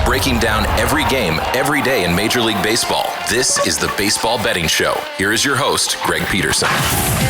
breaking down every game, every day in Major League Baseball. This is the Baseball Betting Show. Here is your host, Greg Peterson.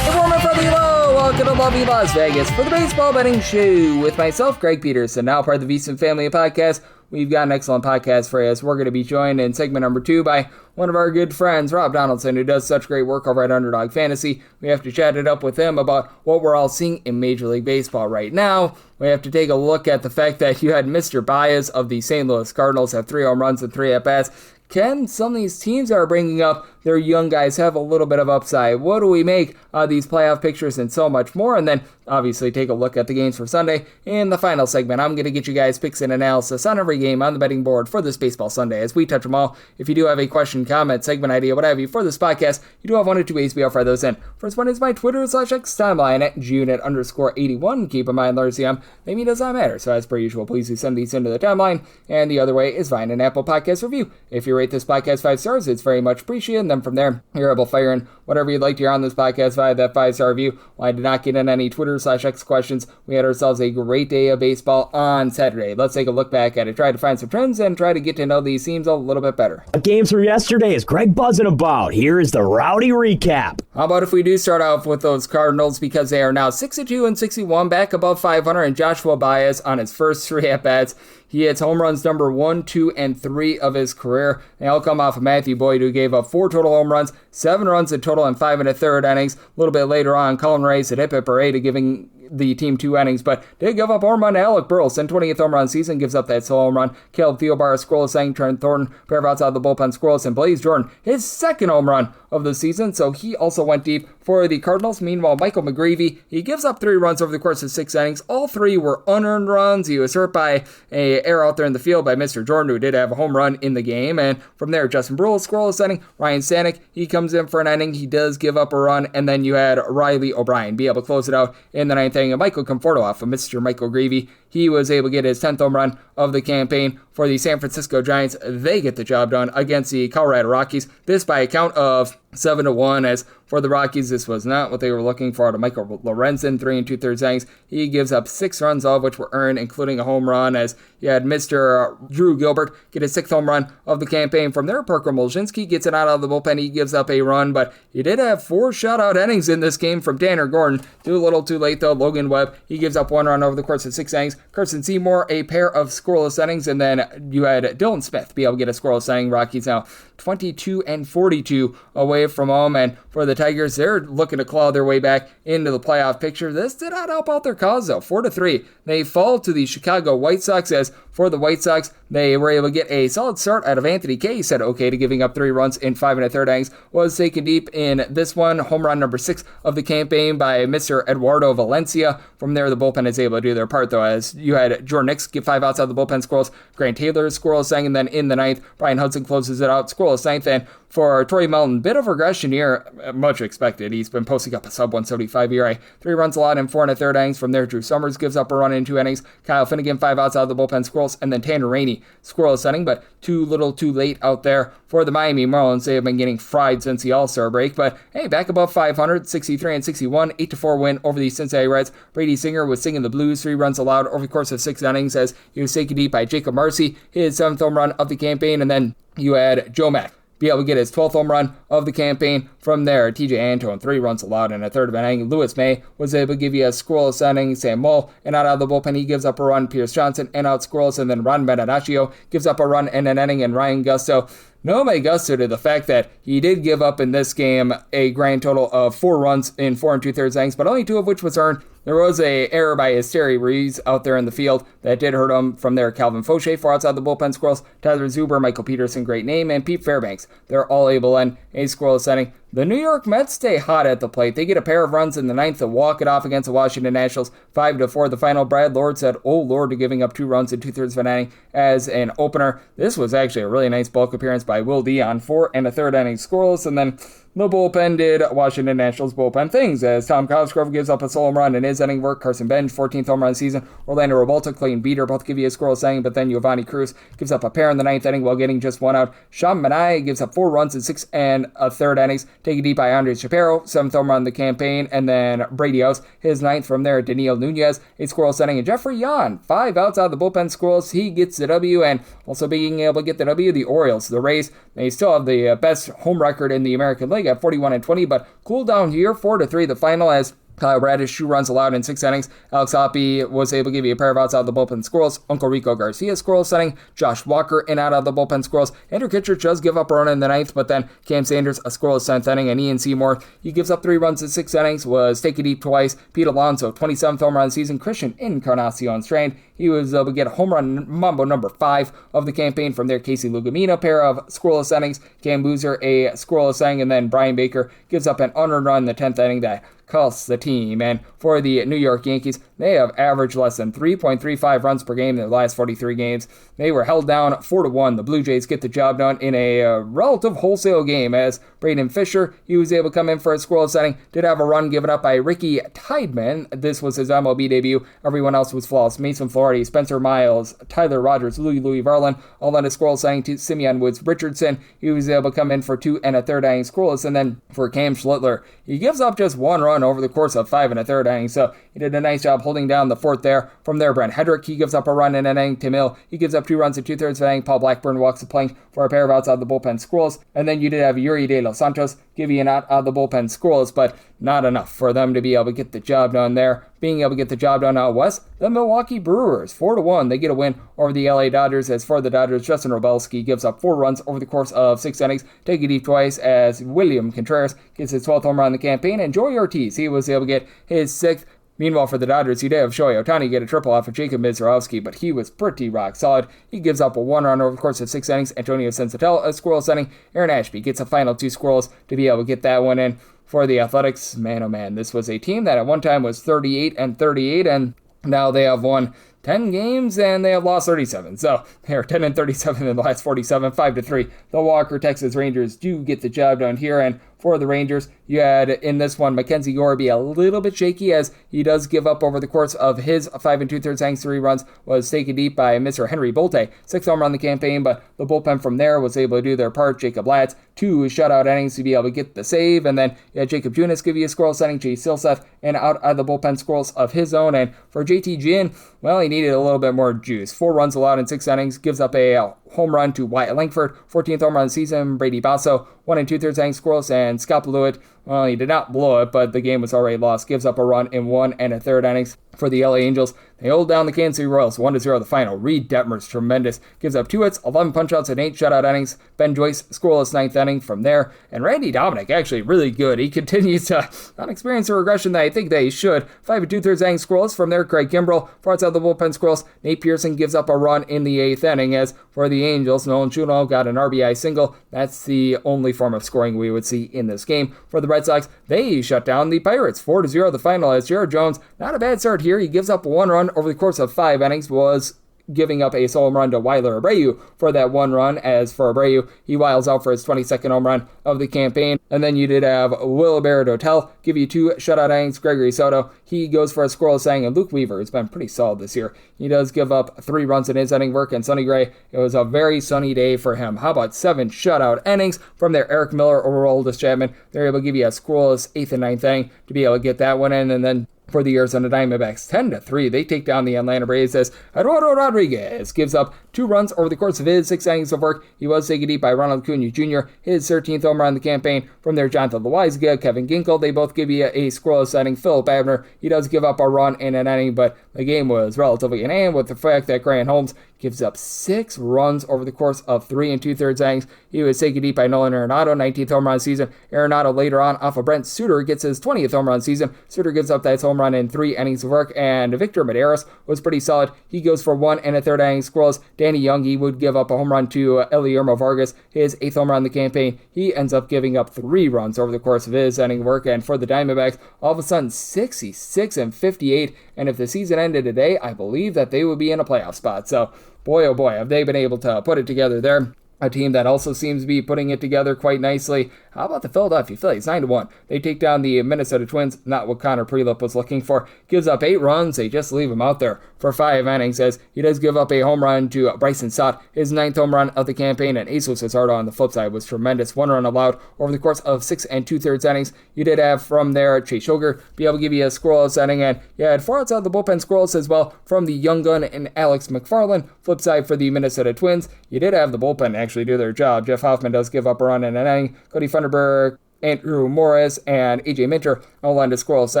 Everyone from hello, welcome to lovely Las Vegas for the Baseball Betting Show with myself, Greg Peterson, now part of the VSiN family of podcasts. We've got an excellent podcast for you as we're going to be joined in segment number 2 by one of our good friends, Rob Donaldson, who does such great work over at Underdog Fantasy. We have to chat it up with him about what we're all seeing in Major League Baseball right now. We have to take a look at the fact that you had Mr. Baez of the St. Louis Cardinals have 3 home runs and 3 at-bats. Can some of these teams that are bringing up their young guys have a little bit of upside? What do we make of these playoff pictures and so much more? And then, obviously, take a look at the games for Sunday. In the final segment, I'm going to get you guys picks and analysis on every game on the betting board for this Baseball Sunday as we touch them all. If you do have a question, comment, segment idea, what have you for this podcast, you do have 1 or 2 ways we offer those in. First one is my Twitter/X timeline at Junit_81. Keep in mind, LRCM maybe does not matter. So as per usual, please do send these into the timeline. And the other way is via an Apple Podcast review. If you rate this podcast 5 stars, it's very much appreciated. And then from there, you're able to fire in whatever you'd like to hear on this podcast via that 5-star review. Well, I did not get in any Twitter/X questions. We had ourselves a great day of baseball on Saturday. Let's take a look back at it, try to find some trends, and try to get to know these teams a little bit better. Games from yesterday is Greg buzzing about. Here is the rowdy recap. How about if we do start off with those Cardinals, because they are now 6-2 and 61, back above 500, and Joshua Baez on his first 3 at-bats. He hits home runs number 1, 2, and 3 of his career. They all come off of Matthew Boyd, who gave up 4 total home runs, 7 runs in total in 5 1/3 innings. A little bit later on, Colin Reyes at hit parade giving the team 2 innings, but did give up home run to Alec Burleson, 20th home run season, gives up that solo home run. Caleb Thielbar, scoreless inning, Trent Thornton, pair of outside the bullpen, scoreless, and Blaze Jordan, his 2nd home run of the season, so he also went deep for the Cardinals. Meanwhile, Michael McGreevy, he gives up 3 runs over the course of 6 innings. All 3 were unearned runs. He was hurt by an error out there in the field by Mr. Jordan, who did have a home run in the game, and from there, Justin Brule, scoreless inning. Ryan Stanek, he comes in for an inning. He does give up a run, and then you had Riley O'Brien be able to close it out in the 9th inning, and Michael Conforto off of Mr. Michael Greavy. He was able to get his 10th home run of the campaign for the San Francisco Giants. They get the job done against the Colorado Rockies. This by a count of 7-1, as for the Rockies, this was not what they were looking for out of Michael Lorenzen, 3 2/3 innings. He gives up 6 runs, all of which were earned, including a home run, as you had Mr. Drew Gilbert get his 6th home run of the campaign. From there, Parker Mulchinski gets it out of the bullpen. He gives up a run, but he did have 4 shutout innings in this game from Tanner Gordon. Too little too late, though. Logan Webb, he gives up 1 run over the course of 6 innings. Carson Seymour, a pair of scoreless innings, and then you had Dylan Smith be able to get a scoreless inning. Rockies now 22 and 42 away from home, and for the Tigers, they're looking to claw their way back into the playoff picture. This did not help out their cause, though. 4-3, they fall to the Chicago White Sox, as for the White Sox, they were able to get a solid start out of Anthony Kay. He said okay to giving up 3 runs in 5 1/3 innings, was taken deep in this one. Home run number 6 of the campaign by Mr. Eduardo Valencia. From there, the bullpen is able to do their part, though, as you had Jordan Nix get 5 outside the bullpen scoreless, Grant Taylor scoreless inning, and then in the 9th, Brian Hudson closes it out, scoreless 9th, and for Torrey Melton, bit of regression here, much expected. He's been posting up a sub-175 ERA. 3 runs allowed in 4 1/3 innings. From there, Drew Summers gives up a run in 2 innings. Kyle Finnegan, 5 outside the bullpen, scoreless, and then Tanner Rainey, scoreless inning, but too little too late out there for the Miami Marlins. They have been getting fried since the All-Star break, but hey, back above 500, 63 and 61, 8-4 win over the Cincinnati Reds. Brady Singer was singing the blues, 3 runs allowed over the course of 6 innings, as he was taken deep by Jacob Marcy, his 7th home run of the campaign, and then you had Joe Mack be able to get his 12th home run of the campaign. From there, TJ Antone, 3 runs allowed in a 1/3 of an inning. Lewis May was able to give you a scoreless inning. Sam Mull, and out of the bullpen, he gives up a run. Pierce Johnson, and out scoreless, and then Ron Benedaccio gives up a run in an inning, and Ryan Gusto. No may gusto to the fact that he did give up in this game a grand total of 4 runs in 4 2/3 innings, but only 2 of which was earned. There was a error by Esteri Ruiz out there in the field that did hurt him. From there, Calvin Fauché, 4 outside the bullpen squirrels, Tyler Zuber, Michael Peterson, great name, and Pete Fairbanks. They're all able in a scoreless inning. The New York Mets stay hot at the plate. They get a pair of runs in the 9th to walk it off against the Washington Nationals, 5-4. The final, Brad Lord said, "Oh Lord," to giving up 2 runs in 2/3 of an inning as an opener. This was actually a really nice bulk appearance by Will Dion, 4 1/3 innings scoreless, and then the bullpen did Washington Nationals bullpen things, as Tom Cosgrove gives up a solo home run in his inning work. Carson Bench, 14th home run season. Orlando Revolta, Clayton Beater, both give you a scoreless inning, but then Giovanni Cruz gives up a pair in the 9th inning while getting just one out. Sean Manaea gives up 4 runs in 6 1/3 innings, taken deep by Andres Shapiro, 7th home run of the campaign, and then Brady House, his 9th from there. Daniel Nunez, a scoreless inning, and Jeffrey Yan, 5 outs out of the bullpen scoreless. He gets the W, and also being able to get the W, the Orioles, the Rays, they still have the best home record in the American League at 41-20, but cool down here, 4-3 the final, as Kyle Bradish, 2 runs allowed in 6 innings. Alex Hoppe was able to give you a pair of outs out of the bullpen squirrels. Uncle Rico Garcia squirrels setting. Josh Walker in out of the bullpen squirrels. Andrew Kittredge does give up a run in the 9th, but then Cam Sanders a scoreless 10th inning, and Ian Seymour, he gives up 3 runs in 6 innings, was taken deep twice. Pete Alonso, 27th home run season. Christian Encarnacion strained. He was able to get a home run mambo number 5 of the campaign from there. Casey Lugumina, a pair of scoreless innings. Cam Boozer, a scoreless inning, and then Brian Baker gives up an unearned run in the 10th inning that costs the team. And for the New York Yankees, they have averaged less than 3.35 runs per game in their last 43 games. They were held down 4-1. The Blue Jays get the job done in a relative wholesale game, as Braden Fisher, he was able to come in for a scoreless inning, did have a run given up by Ricky Tideman. This was his MLB debut. Everyone else was flawless. Mason Flaherty, Spencer Miles, Tyler Rogers, Louis Varland, all on a scoreless inning. To Simeon Woods Richardson, he was able to come in for 2 1/3 innings scoreless. And then for Cam Schlittler, he gives up just 1 run over the course of 5 1/3 innings, so he did a nice job holding down the 4th there. From there, Brent Hedrick, he gives up a run in an inning. Tim Hill, he gives up 2 runs in 2/3 inning. Paul Blackburn walks the plank for a pair of outs out of the bullpen scoreless. And then you did have Yuri De Los Santos give you an out of the bullpen scoreless, but not enough for them to be able to get the job done there. Being able to get the job done out west, the Milwaukee Brewers, 4-1. They get a win over the LA Dodgers. As for the Dodgers, Justin Robelski gives up 4 runs over the course of 6 innings, taking deep twice, as William Contreras gets his 12th home run in the campaign, and Joey Ortiz, he was able to get his 6th. Meanwhile, for the Dodgers, you did have Shohei Ohtani get a triple off of Jacob Mizorowski, but he was pretty rock solid. He gives up a 1 run over the course of 6 innings. Antonio Sensatella, a scoreless inning. Aaron Ashby gets a final 2 scoreless to be able to get that one in. For the Athletics, man oh man, this was a team that at one time was 38-38, and now they have won 10 games and they have lost 37. So they're 10-37 in the last 47, 5-3. The Walker Texas Rangers do get the job done here. And for the Rangers, you had in this one Mackenzie Gore be a little bit shaky, as he does give up over the course of his 5 2/3 innings, 3 runs, was taken deep by Mr. Henry Bolte, 6th home run in the campaign, but the bullpen from there was able to do their part. Jacob Latz, 2 shutout innings to be able to get the save, and then you had Jacob Junis give you a scoreless inning, Jay Silseth, and out of the bullpen scoreless of his own. And for JT Ginn, well, he needed a little bit more juice. 4 runs allowed in 6 innings, gives up a home run to Wyatt Langford, 14th home run of the season. Brady Basso, 1 2/3 innings scoreless, and Scott Blewett, well, he did not blow it, but the game was already lost. Gives up a run in 1 1/3 innings. For the LA Angels, they hold down the Kansas City Royals 1-0 the final. Reed Detmer's tremendous. Gives up 2 hits, 11 punch-outs, and 8 shutout innings. Ben Joyce, scoreless 9th inning from there. And Randy Dominic, actually really good. He continues to not experience the regression that I think that he should. 5 2/3 innings scoreless from there. Craig Kimbrell, 4 outs out of the bullpen scoreless. Nate Pearson gives up a run in the 8th inning. As for the Angels, Nolan Chuno got an RBI single. That's the only form of scoring we would see in this game. For the Red Sox, they shut down the Pirates 4-0 the final, as Jared Jones, not a bad start here. He gives up 1 run over the course of 5 innings, was giving up a solo home run to Weiler Abreu for that 1 run. As for Abreu, he wiles out for his 22nd home run of the campaign. And then you did have Wilbert Hotel give you 2 shutout innings. Gregory Soto, he goes for a scoreless inning, and Luke Weaver has been pretty solid this year. He does give up 3 runs in his inning work, and Sonny Gray, it was a very sunny day for him. How about 7 shutout innings from their Eric Miller or Aroldis Chapman? They're able to give you a scoreless 8th and 9th inning to be able to get that one in. And then for the Arizona Diamondbacks, 10-3, they take down the Atlanta Braves, as Eduardo Rodriguez gives up 2 runs over the course of his 6 innings of work. He was taken deep by Ronald Acuna Jr., his 13th home run in the campaign. From there, Jonathan Loaizaga, Kevin Ginkel, they both give you a scoreless inning. Philip Abner, he does give up a run in an inning, but the game was relatively in hand with the fact that Grant Holmes gives up 6 runs over the course of 3 2/3 innings. He was taken deep by Nolan Arenado, 19th home run season. Arenado later on off of Brent Suter gets his 20th home run season. Suter gives up that home run in 3 innings of work, and Victor Medeiros was pretty solid. He goes for 1 1/3 innings scoreless. Danny Young, he would give up a home run to Eliarmo Vargas, his 8th home run in the campaign. He ends up giving up 3 runs over the course of his inning work. And for the Diamondbacks, all of a sudden 66-58, and if the season ended today, I believe that they would be in a playoff spot. So boy, oh boy, have they been able to put it together there. a team that also seems to be putting it together quite nicely. How about the Philadelphia Phillies? 9-1. They take down the Minnesota Twins. Not what Connor Prelip was looking for. Gives up 8 runs. They just leave him out there for 5 innings, as he does give up a home run to Bryson Stott, his 9th home run of the campaign, and Jesus Luzardo on the flip side was tremendous. 1 run allowed over the course of 6 2/3 innings. You did have from there Chase Sugar be able to give you a scoreless inning, and you had 4 outs out of the bullpen scoreless as well from the young gun and Alex McFarland. Flip side for the Minnesota Twins, you did have the bullpen actually do their job. Jeff Hoffman does give up a run in an inning. Cody Funderburg, Andrew Morris, and AJ Minter all on the scoreless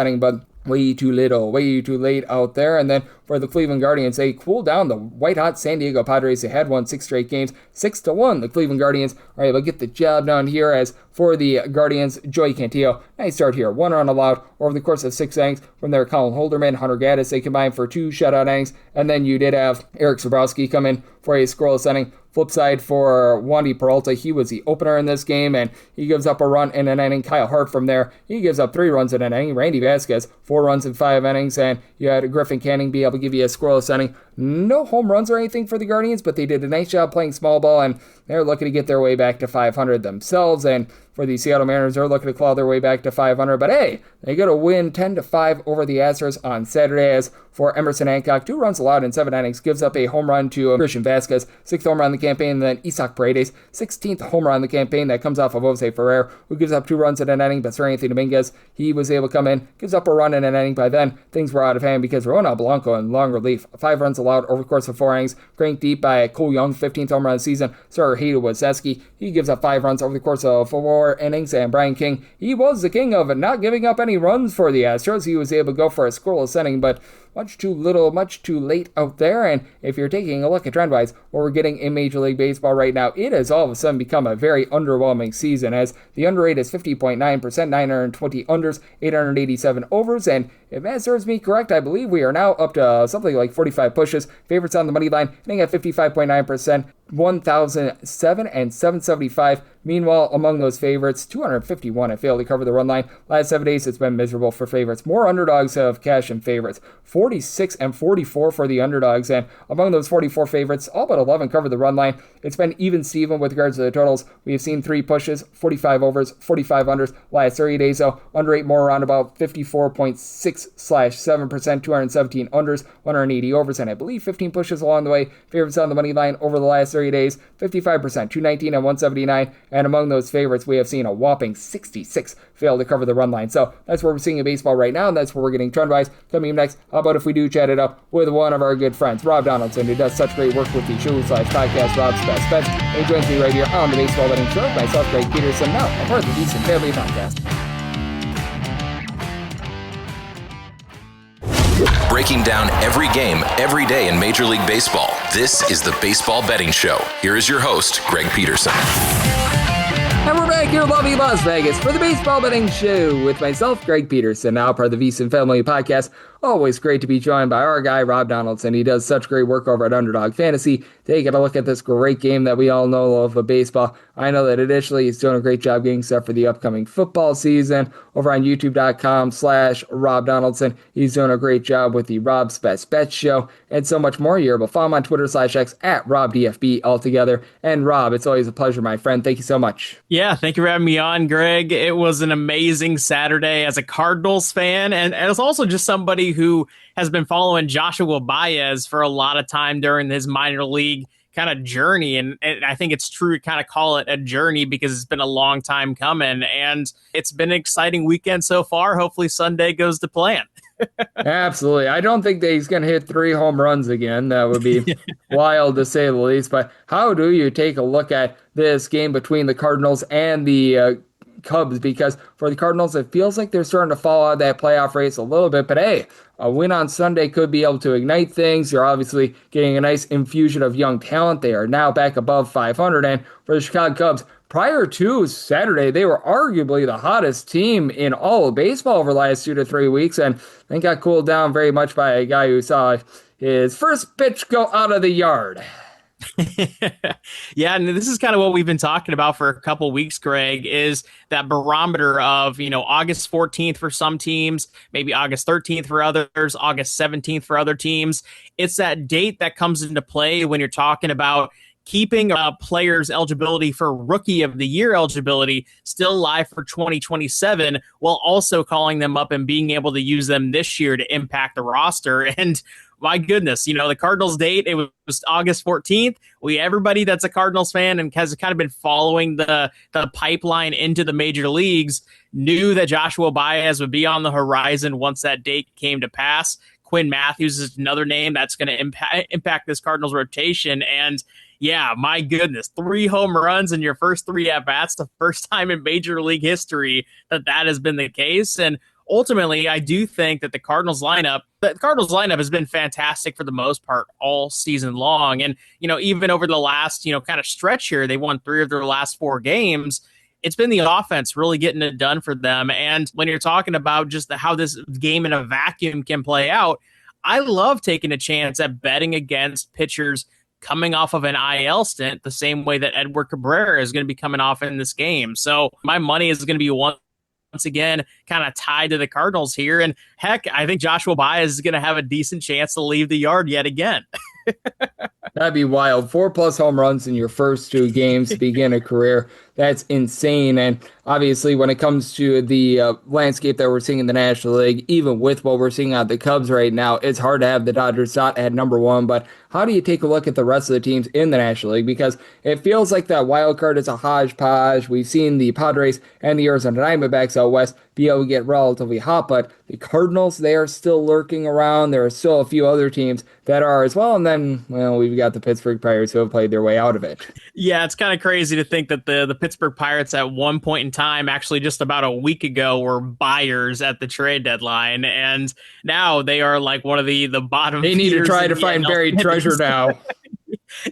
inning, but way too little, way too late out there. And then for the Cleveland Guardians, they cooled down the white-hot San Diego Padres. They had won 6 straight games, 6-1. The Cleveland Guardians are able to get the job done here. As for the Guardians, Joey Cantillo, nice start here. 1 run allowed over the course of 6 innings. From there, Colin Holderman, Hunter Gaddis, they combined for 2 shutout innings. And then you did have Eric Sabrowski come in for a scoreless inning. Flip side for Wandy Peralta, he was the opener in this game, and he gives up a run in an inning. Kyle Hart from there, he gives up 3 runs in an inning. Randy Vasquez, 4 runs in 5 innings, and you had Griffin Canning be able to give you a scoreless inning. No home runs or anything for the Guardians, but they did a nice job playing small ball, and they're looking to get their way back to 500 themselves. And for the Seattle Mariners, they're looking to claw their way back to 500. But hey, they got a win 10-5 over the Astros on Saturday. As for Emerson Hancock, 2 runs allowed in 7 innings, gives up a home run to Christian Vasquez, 6th home run in the campaign, and then Isaac Paredes, 16th home run in the campaign. That comes off of Jose Ferrer, who gives up 2 runs in an inning. But Sir Anthony Dominguez, he was able to come in, gives up a run in an inning. By then, things were out of hand because Ronald Blanco in long relief, 5 runs allowed over the course of 4 innings, cranked deep by Cole Young, 15th home run of the season. Sir Hito Wazeski, he gives up 5 runs over the course of 4 innings, and Brian King, he was the king of not giving up any runs for the Astros. He was able to go for a scoreless inning, but much too little, much too late out there. And if you're taking a look at trend-wise, what we're getting in Major League Baseball right now, it has all of a sudden become a very underwhelming season, as the under rate is 50.9%, 920 unders, 887 overs, and if that serves me correct, I believe we are now up to something like 45 pushes. Favorites on the money line, hitting at 55.9%, 1,007 and 775. Meanwhile, among those favorites, 251 have failed to cover the run line. Last 7 days, it's been miserable for favorites. More underdogs have cashed in favorites. 46 and 44 for the underdogs, and among those 44 favorites, all but 11 cover the run line. It's been even Steven with regards to the totals. We have seen 3 pushes, 45 overs, 45 unders. Last 30 days, though, under 8 more around about 54.6/7%, 217 unders, 180 overs, and I believe 15 pushes along the way. Favorites on the money line over the last 30 days, 55%, 219 and 179, and among those favorites, we have seen a whopping 66 fail to cover the run line. So that's what we're seeing in baseball right now, and that's what we're getting trend-wise. Coming up next, how about if we do chat it up with one of our good friends, Rob Donaldson, who does such great work with the show/podcast, Rob's Best Bets. He joins me right here on the Baseball Betting Show, myself, Greg Peterson, now a part of the Decent Family Podcast. Breaking down every game, every day in Major League Baseball. This is the Baseball Betting Show. Here is your host, Greg Peterson. And we're back here in lovely Las Vegas for the Baseball Betting Show with myself, Greg Peterson, now part of the VSiN Family Podcast. Always great to be joined by our guy, Rob Donaldson. He does such great work over at Underdog Fantasy. Taking a look at this great game that we all know of baseball. I know that additionally he's doing a great job getting set for the upcoming football season over on youtube.com/Rob Donaldson. He's doing a great job with the Rob's Best Bets show and so much more here. But follow him on Twitter/X at RobDFB altogether. And Rob, it's always a pleasure, my friend. Thank you so much. Yeah, thank you for having me on, Greg. It was an amazing Saturday as a Cardinals fan, and as also just somebody who has been following Joshua Baez for a lot of time during his minor league kind of journey. And I think it's true to kind of call it a journey because it's been a long time coming, and it's been an exciting weekend so far. Hopefully Sunday goes to plan. Absolutely. I don't think that he's going to hit 3 home runs again. That would be wild to say the least. But how do you take a look at this game between the Cardinals and the Cubs? Because for the Cardinals, it feels like they're starting to fall out of that playoff race a little bit. But hey, a win on Sunday could be able to ignite things. You're obviously getting a nice infusion of young talent. They are now back above 500. And for the Chicago Cubs, prior to Saturday, they were arguably the hottest team in all of baseball over the last 2 to 3 weeks, and they got cooled down very much by a guy who saw his first pitch go out of the yard. Yeah, and this is kind of what we've been talking about for a couple weeks, Greg, is that barometer of, August 14th for some teams, maybe August 13th for others, August 17th for other teams. It's that date that comes into play when you're talking about keeping players' eligibility for Rookie of the Year eligibility still live for 2027, while also calling them up and being able to use them this year to impact the roster. And my goodness, the Cardinals date, it was August 14th. Everybody that's a Cardinals fan and has kind of been following the pipeline into the major leagues knew that Joshua Baez would be on the horizon once that date came to pass. Quinn Matthews is another name that's going to impact this Cardinals rotation. And yeah, my goodness, 3 home runs in your first 3 at-bats, the first time in Major League history that has been the case. And ultimately, I do think that the Cardinals lineup has been fantastic for the most part all season long. And, even over the last, kind of stretch here, they won 3 of their last 4 games. It's been the offense really getting it done for them. And when you're talking about just how this game in a vacuum can play out, I love taking a chance at betting against pitchers coming off of an IL stint the same way that Edward Cabrera is going to be coming off in this game. So my money is going to be once again kind of tied to the Cardinals here. And heck, I think Joshua Baez is going to have a decent chance to leave the yard yet again. That'd be wild. 4+ home runs in your first 2 games to begin a career. That's insane. And obviously, when it comes to the landscape that we're seeing in the National League, even with what we're seeing out of the Cubs right now, it's hard to have the Dodgers not at number 1. But how do you take a look at the rest of the teams in the National League? Because it feels like that wild card is a hodgepodge. We've seen the Padres and the Arizona Diamondbacks out west be able to get relatively hot, but the Cardinals, they are still lurking around. There are still a few other teams that are as well. And then, we've got the Pittsburgh Pirates who have played their way out of it. Yeah, it's kind of crazy to think that the Pittsburgh Pirates at one point in time, actually just about a week ago, were buyers at the trade deadline. And now they are like one of the bottom. They need to try to find buried treasure now.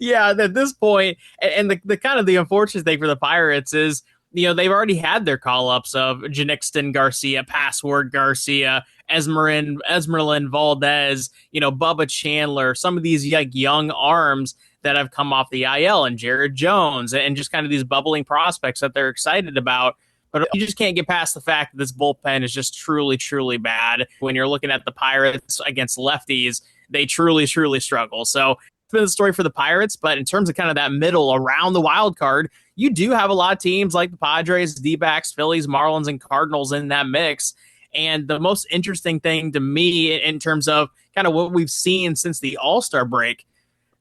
Yeah, at this point, and the kind of the unfortunate thing for the Pirates is, they've already had their call-ups of Janixton Garcia, Password Garcia, Esmeralyn Valdez, Bubba Chandler, some of these young arms that have come off the IL, and Jared Jones, and just kind of these bubbling prospects that they're excited about. But you just can't get past the fact that this bullpen is just truly, truly bad. When you're looking at the Pirates against lefties, they truly, truly struggle. So it's been the story for the Pirates, but in terms of kind of that middle around the wild card, you do have a lot of teams like the Padres, D-backs, Phillies, Marlins, and Cardinals in that mix. And the most interesting thing to me in terms of kind of what we've seen since the All-Star break,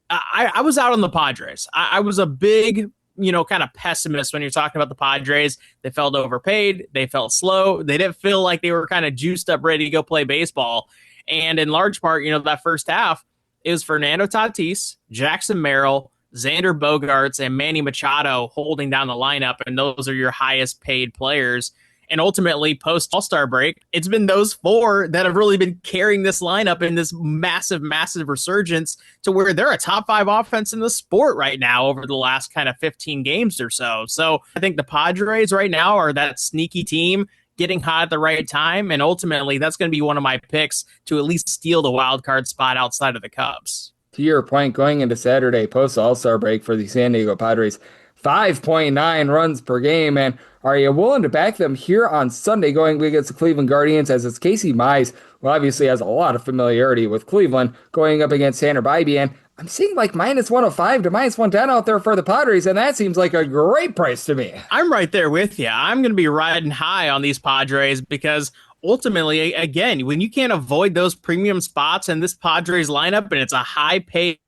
I was out on the Padres. I was a big, kind of pessimist when you're talking about the Padres. They felt overpaid. They felt slow. They didn't feel like they were kind of juiced up, ready to go play baseball. And in large part, that first half, it was Fernando Tatis, Jackson Merrill, Xander Bogaerts, and Manny Machado holding down the lineup, and those are your highest paid players. And ultimately, post All-Star break, it's been those 4 that have really been carrying this lineup in this massive, massive resurgence to where they're a top 5 offense in the sport right now over the last kind of 15 games or so. So I think the Padres right now are that sneaky team getting hot at the right time. And ultimately, that's going to be one of my picks to at least steal the wild card spot outside of the Cubs. To your point, going into Saturday post All-Star break for the San Diego Padres, 5.9 runs per game. And are you willing to back them here on Sunday going against the Cleveland Guardians, as it's Casey Mize, who obviously has a lot of familiarity with Cleveland, going up against Tanner Bybee? And I'm seeing like -105 to -110 out there for the Padres, and that seems like a great price to me. I'm right there with you. I'm going to be riding high on these Padres because ultimately, again, when you can't avoid those premium spots in this Padres lineup, and it's a high-paid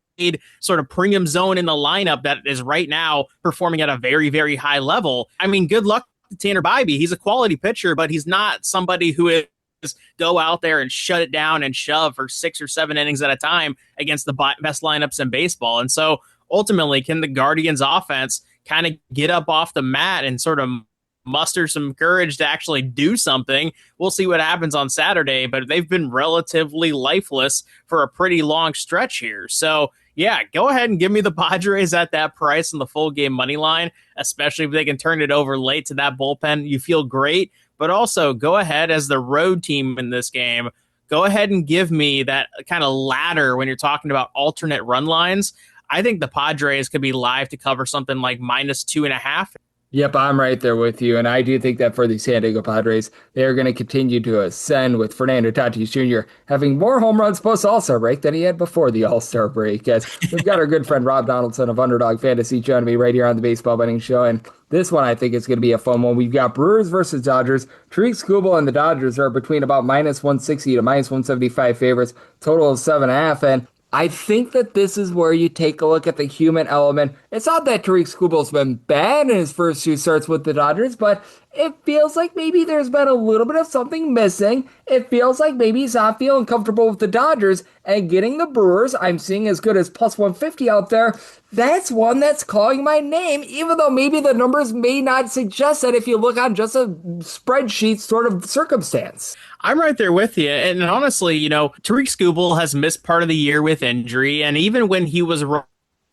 sort of premium zone in the lineup that is right now performing at a very, very high level. I mean, good luck to Tanner Bybee. He's a quality pitcher, but he's not somebody who is go out there and shut it down and shove for 6 or 7 innings at a time against the best lineups in baseball. And so ultimately, can the Guardians offense kind of get up off the mat and sort of muster some courage to actually do something? We'll see what happens on Saturday, but they've been relatively lifeless for a pretty long stretch here. So yeah, go ahead and give me the Padres at that price on the full game money line, especially if they can turn it over late to that bullpen. You feel great, but also go ahead as the road team in this game. Go ahead and give me that kind of ladder when you're talking about alternate run lines. I think the Padres could be live to cover something like -2.5. Yep, I'm right there with you. And I do think that for the San Diego Padres, they are going to continue to ascend with Fernando Tatis Jr. having more home runs post All-Star break than he had before the All-Star break. As we've got our good friend Rob Donaldson of Underdog Fantasy joining me right here on the Baseball Betting Show. And this one I think is going to be a fun one. We've got Brewers versus Dodgers. Tariq Skubal and the Dodgers are between about minus 160 to minus 175 favorites, total of 7.5. And I think that this is where you take a look at the human element. It's not that Tariq Skubal's been bad in his first two starts with the Dodgers, but it feels like maybe there's been a little bit of something missing. It feels like maybe he's not feeling comfortable with the Dodgers, and getting the Brewers, I'm seeing as good as plus 150 out there. That's one that's calling my name, even though maybe the numbers may not suggest that if you look on just a spreadsheet sort of circumstance. I'm right there with you. And honestly, Tariq Skubal has missed part of the year with injury. And even when he was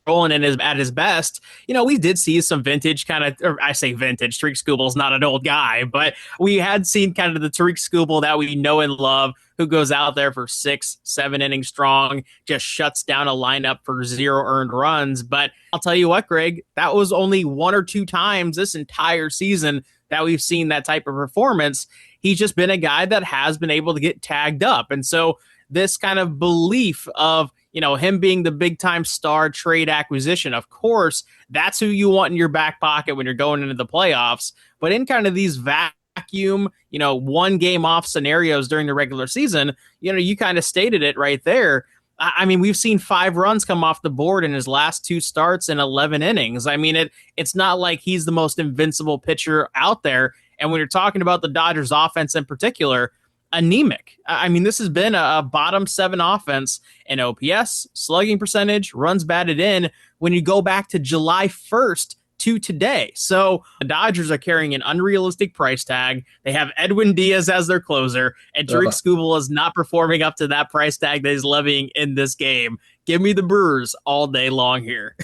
rolling in at his best, we did see some vintage kind of, or I say vintage, Tariq Skubal's not an old guy, but we had seen kind of the Tariq Skubal that we know and love, who goes out there for 6-7 innings strong, just shuts down a lineup for 0 earned runs. But I'll tell you what, Greg, that was only 1 or 2 times this entire season that we've seen that type of performance. He's just been a guy that has been able to get tagged up. And so this kind of belief of, him being the big time star trade acquisition, of course, that's who you want in your back pocket when you're going into the playoffs. But in kind of these vacuum, 1 game off scenarios during the regular season, you kind of stated it right there. I mean, we've seen 5 runs come off the board in his last 2 starts in 11 innings. I mean, it's not like he's the most invincible pitcher out there. And when you're talking about the Dodgers offense in particular, anemic. I mean, this has been a bottom 7 offense in OPS, slugging percentage, runs batted in when you go back to July 1st to today. So the Dodgers are carrying an unrealistic price tag. They have Edwin Diaz as their closer, and Tariq Skubal is not performing up to that price tag that he's levying in this game. Give me the Brewers all day long here.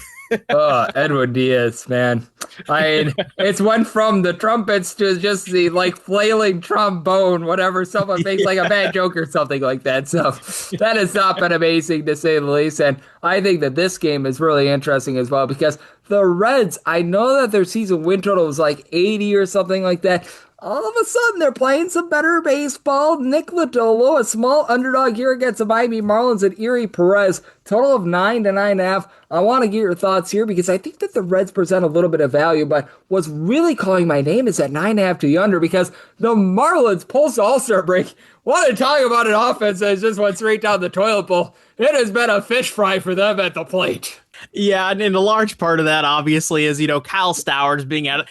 Edwin Diaz, man. I mean, it's went from the trumpets to just the flailing trombone, whatever someone makes like a bad joke or something like that. So that has not been amazing to say the least. And I think that this game is really interesting as well because the Reds, I know that their season win total was like 80 or something like that. All of a sudden, they're playing some better baseball. Nick Lodolo, a small underdog here against the Miami Marlins and Erie Perez. Total of 9 to 9.5. I want to get your thoughts here because I think that the Reds present a little bit of value, but what's really calling my name is at 9.5 to the under because the Marlins post All-Star break. Want to talk about an offense that just went straight down the toilet bowl. It has been a fish fry for them at the plate. Yeah, and a large part of that, obviously, is, Kyle Stowers being out.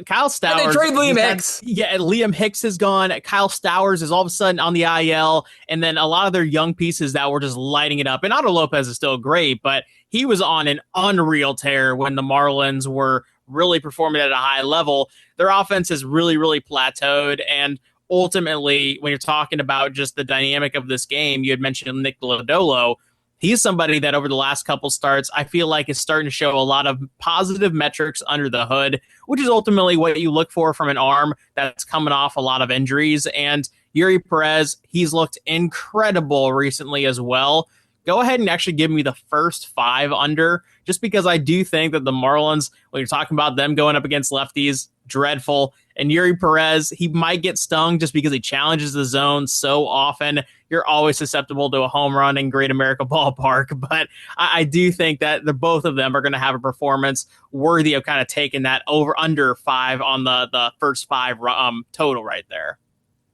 Kyle Stowers. And they trade Liam Hicks. Yeah, Liam Hicks is gone. Kyle Stowers is all of a sudden on the IL. And then a lot of their young pieces that were just lighting it up. And Otto Lopez is still great, but he was on an unreal tear when the Marlins were really performing at a high level. Their offense has really, really plateaued. And ultimately, when you're talking about just the dynamic of this game, you had mentioned Nick Lodolo. He's somebody that over the last couple starts, I feel like is starting to show a lot of positive metrics under the hood, which is ultimately what you look for from an arm that's coming off a lot of injuries. And Yuri Perez, he's looked incredible recently as well. Go ahead and actually give me the first 5 under, just because I do think that the Marlins, when you're talking about them going up against lefties, dreadful. And Yuri Perez, he might get stung just because he challenges the zone so often. You're always susceptible to a home run in Great America Ballpark. But I do think that the both of them are going to have a performance worthy of kind of taking that over under 5 on the first 5 total right there.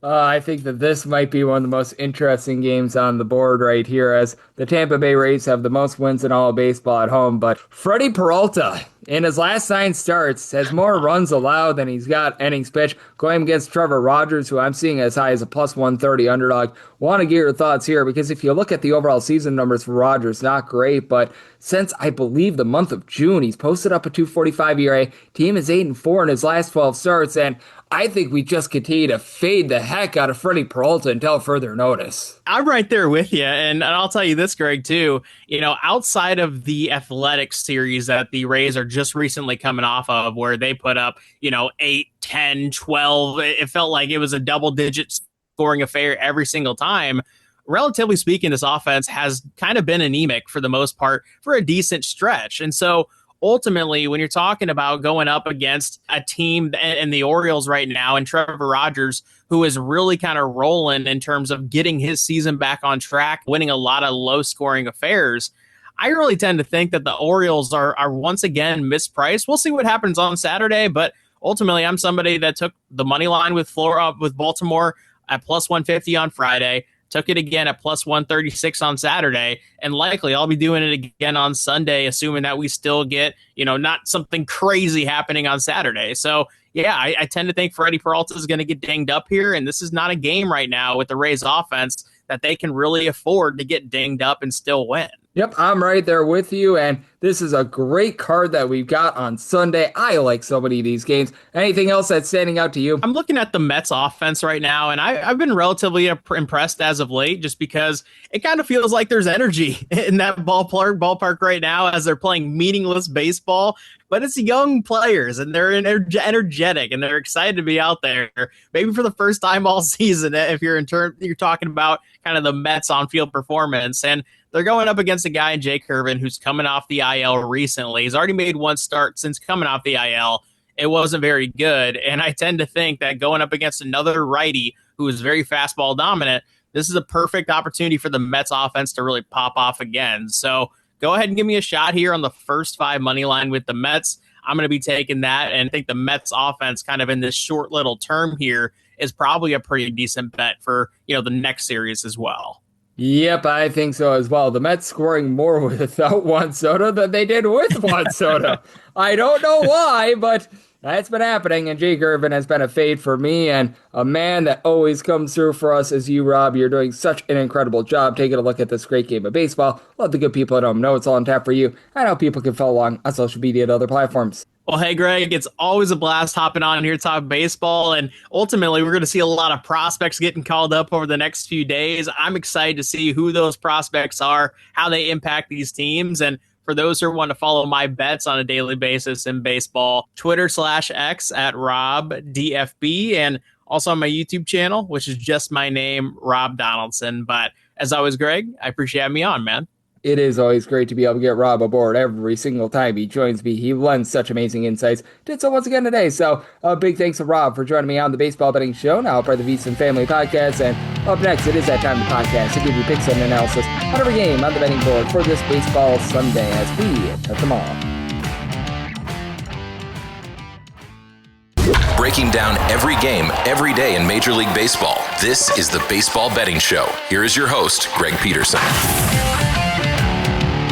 I think that this might be one of the most interesting games on the board right here, as the Tampa Bay Rays have the most wins in all of baseball at home. But Freddie Peralta, in his last 9 starts, has more runs allowed than he's got innings pitched, going against Trevor Rogers, who I'm seeing as high as a plus 130 underdog. Want to get your thoughts here, because if you look at the overall season numbers for Rogers, not great, but since I believe the month of June, he's posted up a 2.45 ERA. Team is 8-4 in his last 12 starts, and I think we just continue to fade the heck out of Freddie Peralta until further notice. I'm right there with you. And I'll tell you this, Greg, too. Outside of the Athletics series that the Rays are just recently coming off of, where they put up, 8, 10, 12, it felt like it was a double-digit scoring affair every single time. Relatively speaking, this offense has kind of been anemic for the most part for a decent stretch. And so ultimately, when you're talking about going up against a team and the Orioles right now and Trevor Rogers, who is really kind of rolling in terms of getting his season back on track, winning a lot of low-scoring affairs, I really tend to think that the Orioles are once again mispriced. We'll see what happens on Saturday, but ultimately, I'm somebody that took the money line with Baltimore at plus 150 on Friday, took it again at plus 136 on Saturday, and likely I'll be doing it again on Sunday, assuming that we still get, not something crazy happening on Saturday. So, yeah, I tend to think Freddie Peralta is going to get dinged up here, and this is not a game right now with the Rays offense that they can really afford to get dinged up and still win. Yep, I'm right there with you, and this is a great card that we've got on Sunday. I like so many of these games. Anything else that's standing out to you? I'm looking at the Mets offense right now, and I've been relatively impressed as of late just because it kind of feels like there's energy in that ballpark right now as they're playing meaningless baseball. But it's young players, and they're energetic, and they're excited to be out there, maybe for the first time all season if you're talking about kind of the Mets on-field performance. And they're going up against a guy in Jake Irvin who's coming off the IL recently. He's already made one start since coming off the IL. It wasn't very good, and I tend to think that going up against another righty who is very fastball dominant, this is a perfect opportunity for the Mets offense to really pop off again. So go ahead and give me a shot here on the first 5 money line with the Mets. I'm going to be taking that, and I think the Mets offense kind of in this short little term here is probably a pretty decent bet for, the next series as well. Yep, I think so as well. The Mets scoring more without Juan Soto than they did with Juan Soto. I don't know why, but that's been happening, and Jake Irvin has been a fade for me, and a man that always comes through for us is you, Rob. You're doing such an incredible job taking a look at this great game of baseball. Let the good people at home know it's all on tap for you, and how people can follow along on social media and other platforms. Well, hey, Greg, it's always a blast hopping on here to talk baseball, and ultimately we're going to see a lot of prospects getting called up over the next few days. I'm excited to see who those prospects are, how they impact these teams, and for those who want to follow my bets on a daily basis in baseball, Twitter/X at RobDFB, and also on my YouTube channel, which is just my name, Rob Donaldson. But as always, Greg, I appreciate having me on, man. It is always great to be able to get Rob aboard every single time he joins me. He lends such amazing insights. Did so once again today. So a big thanks to Rob for joining me on the Baseball Betting Show, now part of the VSiN Family Podcast. And up next, it is that time of the podcast to give you picks and analysis on every game on the betting board for this baseball Sunday as we touch them all. Breaking down every game, every day in Major League Baseball. This is the Baseball Betting Show. Here is your host, Greg Peterson.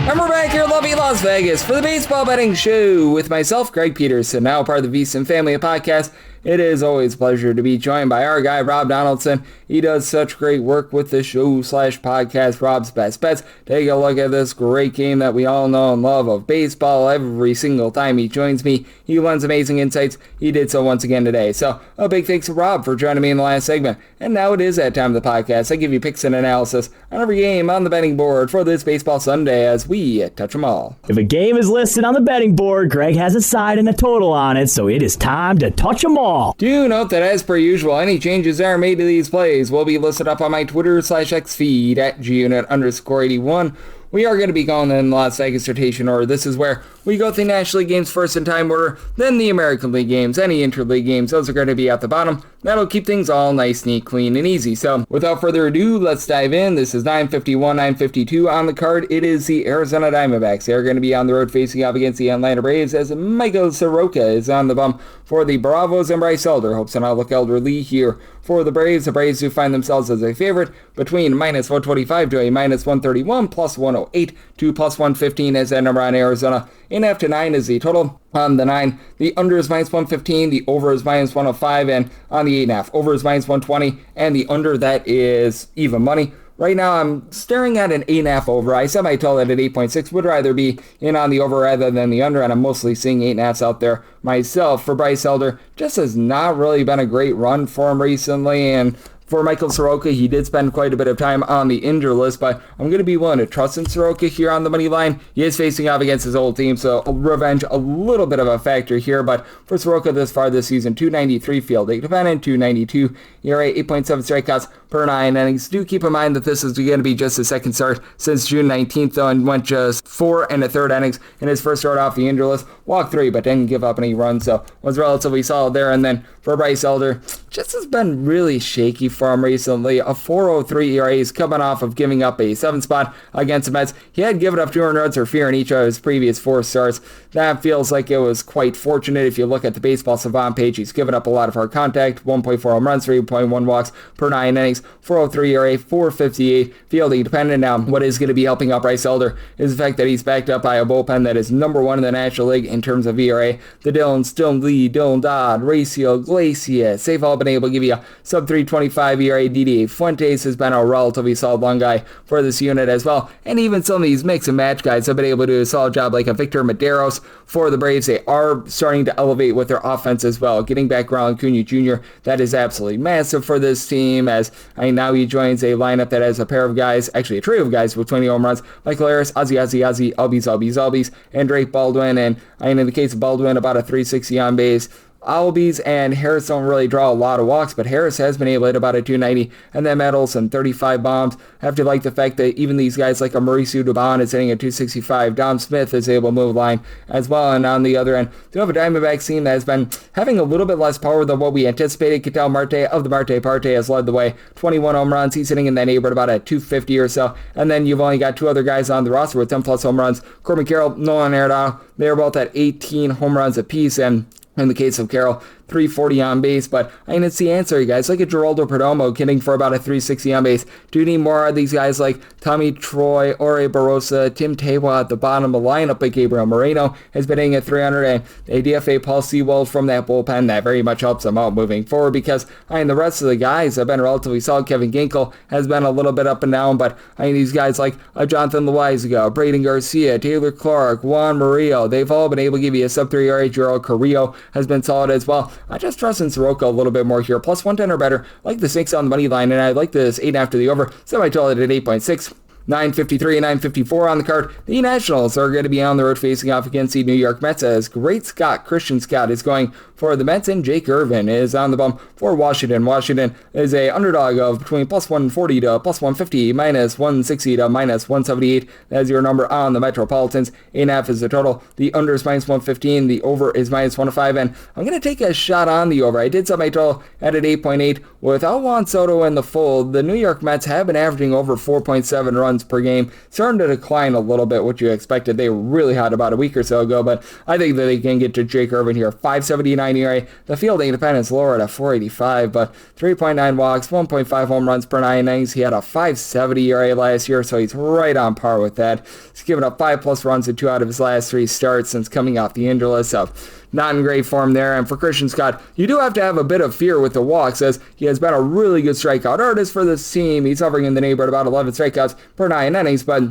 And we're back here in lovely Las Vegas for the Baseball Betting Show with myself, Greg Peterson, now part of the VSiN Family Podcast. It is always a pleasure to be joined by our guy, Rob Donaldson. He does such great work with the show/podcast, Rob's Best Bets. Take a look at this great game that we all know and love of baseball every single time he joins me. He lends amazing insights. He did so once again today. So a big thanks to Rob for joining me in the last segment. And now it is that time of the podcast. I give you picks and analysis on every game on the betting board for this baseball Sunday as we touch them all. If a game is listed on the betting board, Greg has a side and a total on it, so it is time to touch them all. Do note that as per usual, any changes that are made to these plays will be listed up on my Twitter/X feed at gunit_81. We are going to be going in Las Vegas rotation order. This is where we go through National League games first in time order, then the American League games, any interleague games. Those are going to be at the bottom. That'll keep things all nice, neat, clean, and easy. So without further ado, let's dive in. This is 9:51, 9:52 on the card. It is the Arizona Diamondbacks. They're going to be on the road facing off against the Atlanta Braves as Michael Soroka is on the bump for the Bravos, and Bryce Elder hopes to not look elderly here for the Braves. The Braves do find themselves as a favorite between minus 125 to a minus 131, plus 108 to plus 115 as that number on Arizona. 8.5 to 9 is the total on the 9. The under is minus 115, the over is minus 105, and on the 8.5, over is minus 120, and the under, that is even money. Right now, I'm staring at an 8.5 over. I semi-total it at 8.6. Would rather be in on the over rather than the under, and I'm mostly seeing 8.5s out there myself. For Bryce Elder, just has not really been a great run for him recently, and For Michael Soroka, he did spend quite a bit of time on the injured list, but I'm going to be willing to trust in Soroka here on the money line. He is facing off against his old team, so revenge a little bit of a factor here, but for Soroka this far this season, 293 fielding dependent, 292 ERA, 8.7 strikeouts per 9 innings. Do keep in mind that this is going to be just his second start since June 19th, though, and went just 4 1/3 innings in his first start off the injured list. Walked 3, but didn't give up any runs, so was relatively solid there. And then for Bryce Elder, just has been really shaky for him recently. A 4.03 ERA. He's coming off of giving up a 7 spot against the Mets. He had given up 2 earned runs or fewer in each of his previous 4 starts. That feels like it was quite fortunate. If you look at the Baseball Savant page, he's given up a lot of hard contact, 1.4 home runs, 3.1 walks per 9 innings, 4.03 ERA, 4.58 fielding dependent. Now, what is going to be helping out Bryce Elder is the fact that he's backed up by a bullpen that is number 1 in the National League in terms of ERA. The Dylan Lee, Dylan Dodd, Raciel Iglesias, they've all been able to give you a sub 3.25 ERA. DDA Fuentes has been a relatively solid long guy for this unit as well. And even some of these mix and match guys have been able to do a solid job, like a Victor Medeiros for the Braves. They are starting to elevate with their offense as well. Getting back Ronald Acuna Jr., that is absolutely massive for this team, as now he joins a lineup that has a pair of guys, actually a trio of guys with 20 home runs. Michael Harris, Ozzie, Albies, and Drake Baldwin. And in the case of Baldwin, about a 360 on base. Albies and Harris don't really draw a lot of walks, but Harris has been able to hit about a 290, and then Matt Olson, 35 bombs. I have to like the fact that even these guys like a Mauricio Dubon is hitting a 265. Dom Smith is able to move line as well, and on the other end, you have a Diamondbacks team that has been having a little bit less power than what we anticipated. Ketel Marte of the Marte Parte has led the way, 21 home runs. He's hitting in that neighborhood about a 250 or so, and then you've only got 2 other guys on the roster with 10 plus home runs. Corbin Carroll, Nolan Arenado, they're both at 18 home runs apiece, and in the case of Carroll, 340 on base, but it's the answer, you guys. Like a Geraldo Perdomo hitting for about a 360 on base. Do you need more of these guys like Tommy Troy, Ore Barossa, Tim Tewa at the bottom of the lineup, but Gabriel Moreno has been hitting at 300, and a DFA Paul Sewell from that bullpen that very much helps them out moving forward, because the rest of the guys have been relatively solid. Kevin Ginkel has been a little bit up and down, but these guys like Jonathan Loaizaga, Braden Garcia, Taylor Clark, Juan Murillo, they've all been able to give you a sub 3 ERA. Gerald Carrillo has been solid as well. I just trust in Soroka a little bit more here. Plus 110 or better. Like the Snakes on the money line, and I like this 8 after the over. Semi-total at 8.6. 9:53 and 9:54 on the card. The Nationals are going to be on the road facing off against the New York Mets, as Christian Scott is going for the Mets, and Jake Irvin is on the bump for Washington. Washington is a underdog of between plus 140 to plus 150, minus 160 to minus 178. That's your number on the Metropolitans. 8.5 is the total. The under is minus 115. The over is minus 105. And I'm going to take a shot on the over. I did set my total at 8.8. Without Juan Soto in the fold, the New York Mets have been averaging over 4.7 runs per game. Starting to decline a little bit, what you expected. They were really hot about a week or so ago, but I think that they can get to Jake Irvin here. 5.79 ERA. The field independence lower at 4.85, but 3.9 walks, 1.5 home runs per 9 innings. He had a 5.70 ERA last year, so he's right on par with that. He's given up 5+ runs in 2 out of his last 3 starts since coming off the injury list, so not in great form there. And for Christian Scott, you do have to have a bit of fear with the walks, as he has been a really good strikeout artist for this team. He's hovering in the neighborhood about 11 strikeouts per 9 innings, but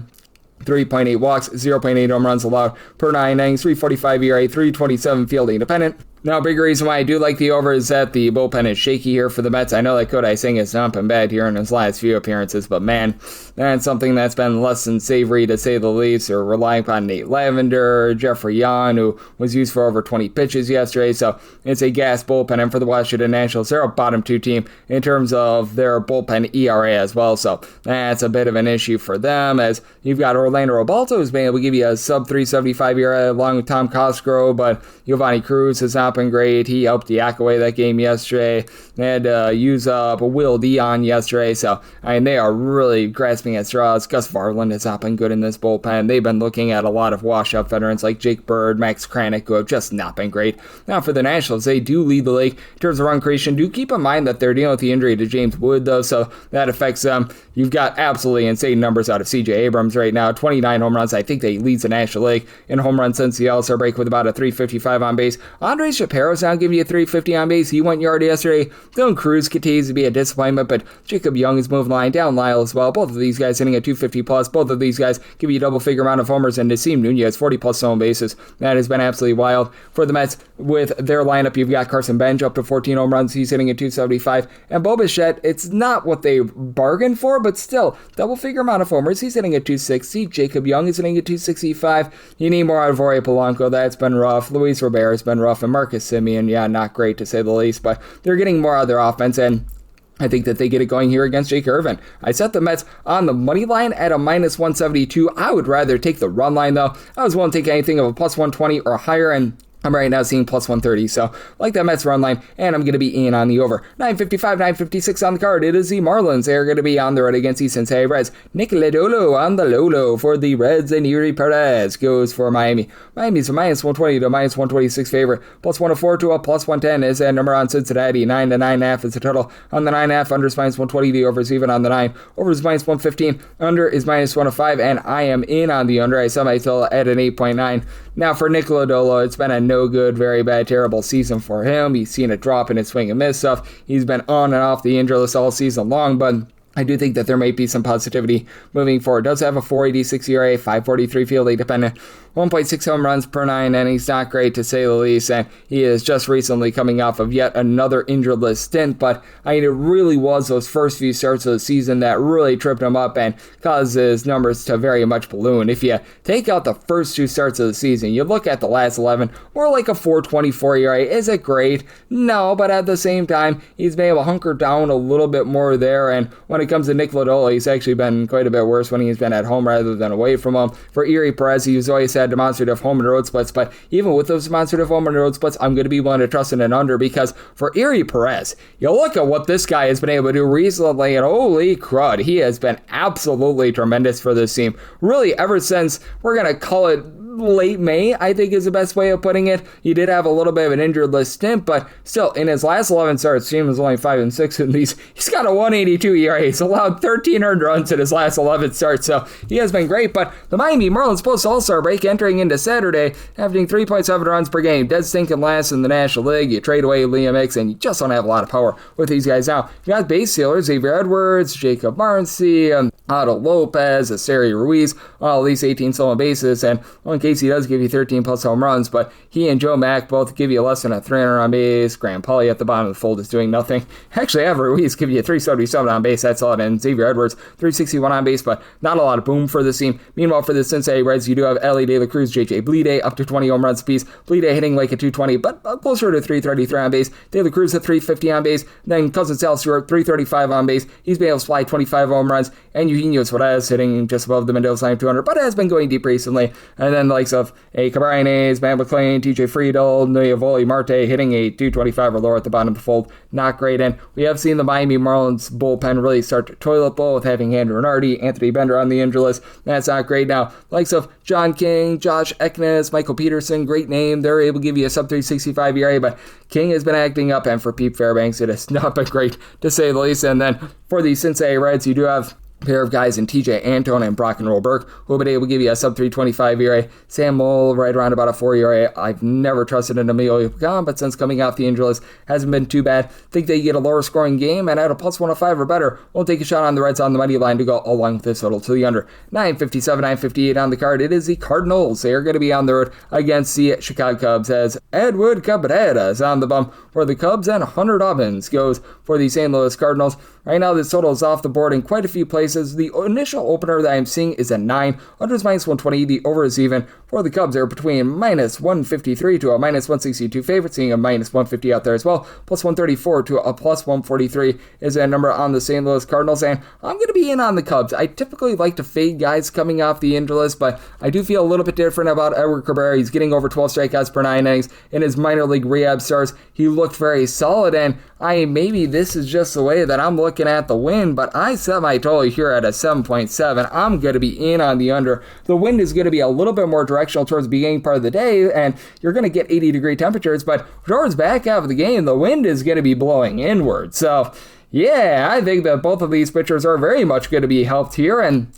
3.8 walks, 0.8 home runs allowed per 9 innings, 3.45 ERA, 3.27 field independent. Now, a big reason why I do like the over is that the bullpen is shaky here for the Mets. I know that Kodai Singh has not been bad here in his last few appearances, but man, that's something that's been less than savory to say the least. They're relying upon Nate Lavender, Jeffrey Yan, who was used for over 20 pitches yesterday, so it's a gas bullpen. And for the Washington Nationals, they're a bottom 2 team in terms of their bullpen ERA as well, so that's a bit of an issue for them, as you've got Orlando Robalto, who's been able to give you a sub 3.75 ERA along with Tom Cosgrove, but Giovanni Cruz has not been great. He helped yak away that game yesterday. They had to use up Will Dion yesterday, so they are really grasping at straws. Gus Varland has not been good in this bullpen. They've been looking at a lot of washed-up veterans like Jake Bird, Max Kranick, who have just not been great. Now, for the Nationals, they do lead the league in terms of run creation. Do keep in mind that they're dealing with the injury to James Wood, though, so that affects them. You've got absolutely insane numbers out of C.J. Abrams right now. 29 home runs. I think they leads the National League in home runs since the All-Star break with about a 3.55 on base. Andres Shapiro's now giving you 350 on base. He went yard yesterday. Dylan Cruz continues to be a disappointment, but Jacob Young is moving line down Lyle as well. Both of these guys hitting at 250 plus. Both of these guys give you a double-figure amount of homers, and Nasim Nunez 40 plus stolen bases. That has been absolutely wild for the Mets. With their lineup, you've got Carson Bench up to 14 home runs. He's hitting at 275, and Bo Bichette, it's not what they bargained for, but still double-figure amount of homers. He's hitting at 260. Jacob Young is hitting at 265. You need more out of Jorge Polanco. That's been rough. Luis Robert has been rough, and Marcus Semien, yeah, not great to say the least, but they're getting more out of their offense, and I think that they get it going here against Jake Irvin. I set the Mets on the money line at a minus 172. I would rather take the run line, though. I was willing to take anything of a plus 120 or higher, and I'm right now seeing plus 130, so like that Mets run line, and I'm going to be in on the over. 955, 956 on the card. It is the Marlins. They're going to be on the road against the Cincinnati Reds. Nick Lodolo on the Lolo for the Reds, and Yuri Perez goes for Miami. Miami's a minus 120 to minus 126 favorite. Plus 104 to a plus 110 is that number on Cincinnati. 9 to 9.5 is the total on the 9.5. Under is minus 120. The over is even on the 9. Over is minus 115. Under is minus 105, and I am in on the under. I set my total at an 8.9. Now for Nick Lodolo, it's been a no good, very bad, terrible season for him. He's seen a drop in his swing and miss stuff. He's been on and off the injury list all season long, but I do think that there might be some positivity moving forward. Does have a 4.86 ERA, 5.43 fielding dependent, 1.6 home runs per 9 innings. Not great to say the least, and he is just recently coming off of yet another injured list stint, but I mean, it really was those first few starts of the season that really tripped him up and caused his numbers to very much balloon. If you take out the first two starts of the season, you look at the last 11, more like a 4.24 ERA. Is it great? No, but at the same time, he's been able to hunker down a little bit more there, and when it comes to Nick Lodolo, he's actually been quite a bit worse when he's been at home rather than away from home. For Yuri Perez, he's always had demonstrative home and road splits, but even with those demonstrative home and road splits, I'm going to be willing to trust in an under, because for Yuri Perez, you look at what this guy has been able to do recently, and holy crud, he has been absolutely tremendous for this team. Really, ever since, we're going to call it late May, I think is the best way of putting it. He did have a little bit of an injured list stint, but still, in his last 11 starts, team was only 5-6 in these. He's got a 1.82 ERA. He's allowed 13 earned runs in his last 11 starts, so he has been great. But the Miami Marlins post All-Star break entering into Saturday, averaging 3.7 runs per game, dead stinking last in the National League. You trade away Liam Hicks, and you just don't have a lot of power with these guys now. You got base stealers, Xavier Edwards, Jacob Marcy, Otto Lopez, Asari Ruiz, all these 18 stolen bases, and in case he does give you 13 plus home runs, but he and Joe Mack both give you less than a 300 on base. Graham Pauly at the bottom of the fold is doing nothing. Actually, Everett Ruiz give you 377 on base. That's all. And Xavier Edwards 361 on base, but not a lot of boom for this team. Meanwhile, for the Cincinnati Reds, you do have Ellie De La Cruz, JJ Bleday up to 20 home runs apiece. Bleday hitting like a 220, but closer to 333 on base. De La Cruz at 350 on base. Then Cousin Sal Stewart 335 on base. He's been able to fly 25 home runs, and Eugenio Suarez hitting just above the Mendoza line of 200, but has been going deep recently. And then the likes of A. Cabrines, Matt McClain, TJ Friedel, Noyavoli Marte hitting a 225 or lower at the bottom of the fold. Not great. And we have seen the Miami Marlins bullpen really start to toilet bowl with having Andrew Renardi, Anthony Bender on the injury list. That's not great. Now, likes of John King, Josh Eknes, Michael Peterson, great name. They're able to give you a sub 365 ERA, but King has been acting up, and for Pete Fairbanks, it has not been great to say the least. And then for the Cincinnati Reds, you do have pair of guys in TJ Antone and Brock and Roll Burke who have been able to give you a sub 325 ERA. Sam Moll right around about a 4 ERA. I've never trusted in Emilio Pagan, but since coming off the injury list, hasn't been too bad. Think they get a lower scoring game, and at a plus 105 or better, we'll take a shot on the Reds on the money line to go along with this total to the under. 957, 958 on the card. It is the Cardinals. They are going to be on the road against the Chicago Cubs as Edward Cabrera is on the bump for the Cubs, and Hunter Dobbins goes for the St. Louis Cardinals. Right now, this total is off the board in quite a few places. The initial opener that I'm seeing is a 9. Under is minus 120. The over is even. For the Cubs, they're between minus 153 to a minus 162 favorite, seeing a minus 150 out there as well. Plus 134 to a plus 143 is that number on the St. Louis Cardinals, and I'm going to be in on the Cubs. I typically like to fade guys coming off the injury list, but I do feel a little bit different about Edward Cabrera. He's getting over 12 strikeouts per 9 innings. In his minor league rehab starts, he looked very solid, and maybe this is just the way that I'm looking at the wind, but I set my total here at a 7.7. I'm going to be in on the under. The wind is going to be a little bit more directional towards the beginning part of the day, and you're going to get 80-degree temperatures, but towards back half of the game, the wind is going to be blowing inward. So, yeah, I think that both of these pitchers are very much going to be helped here, and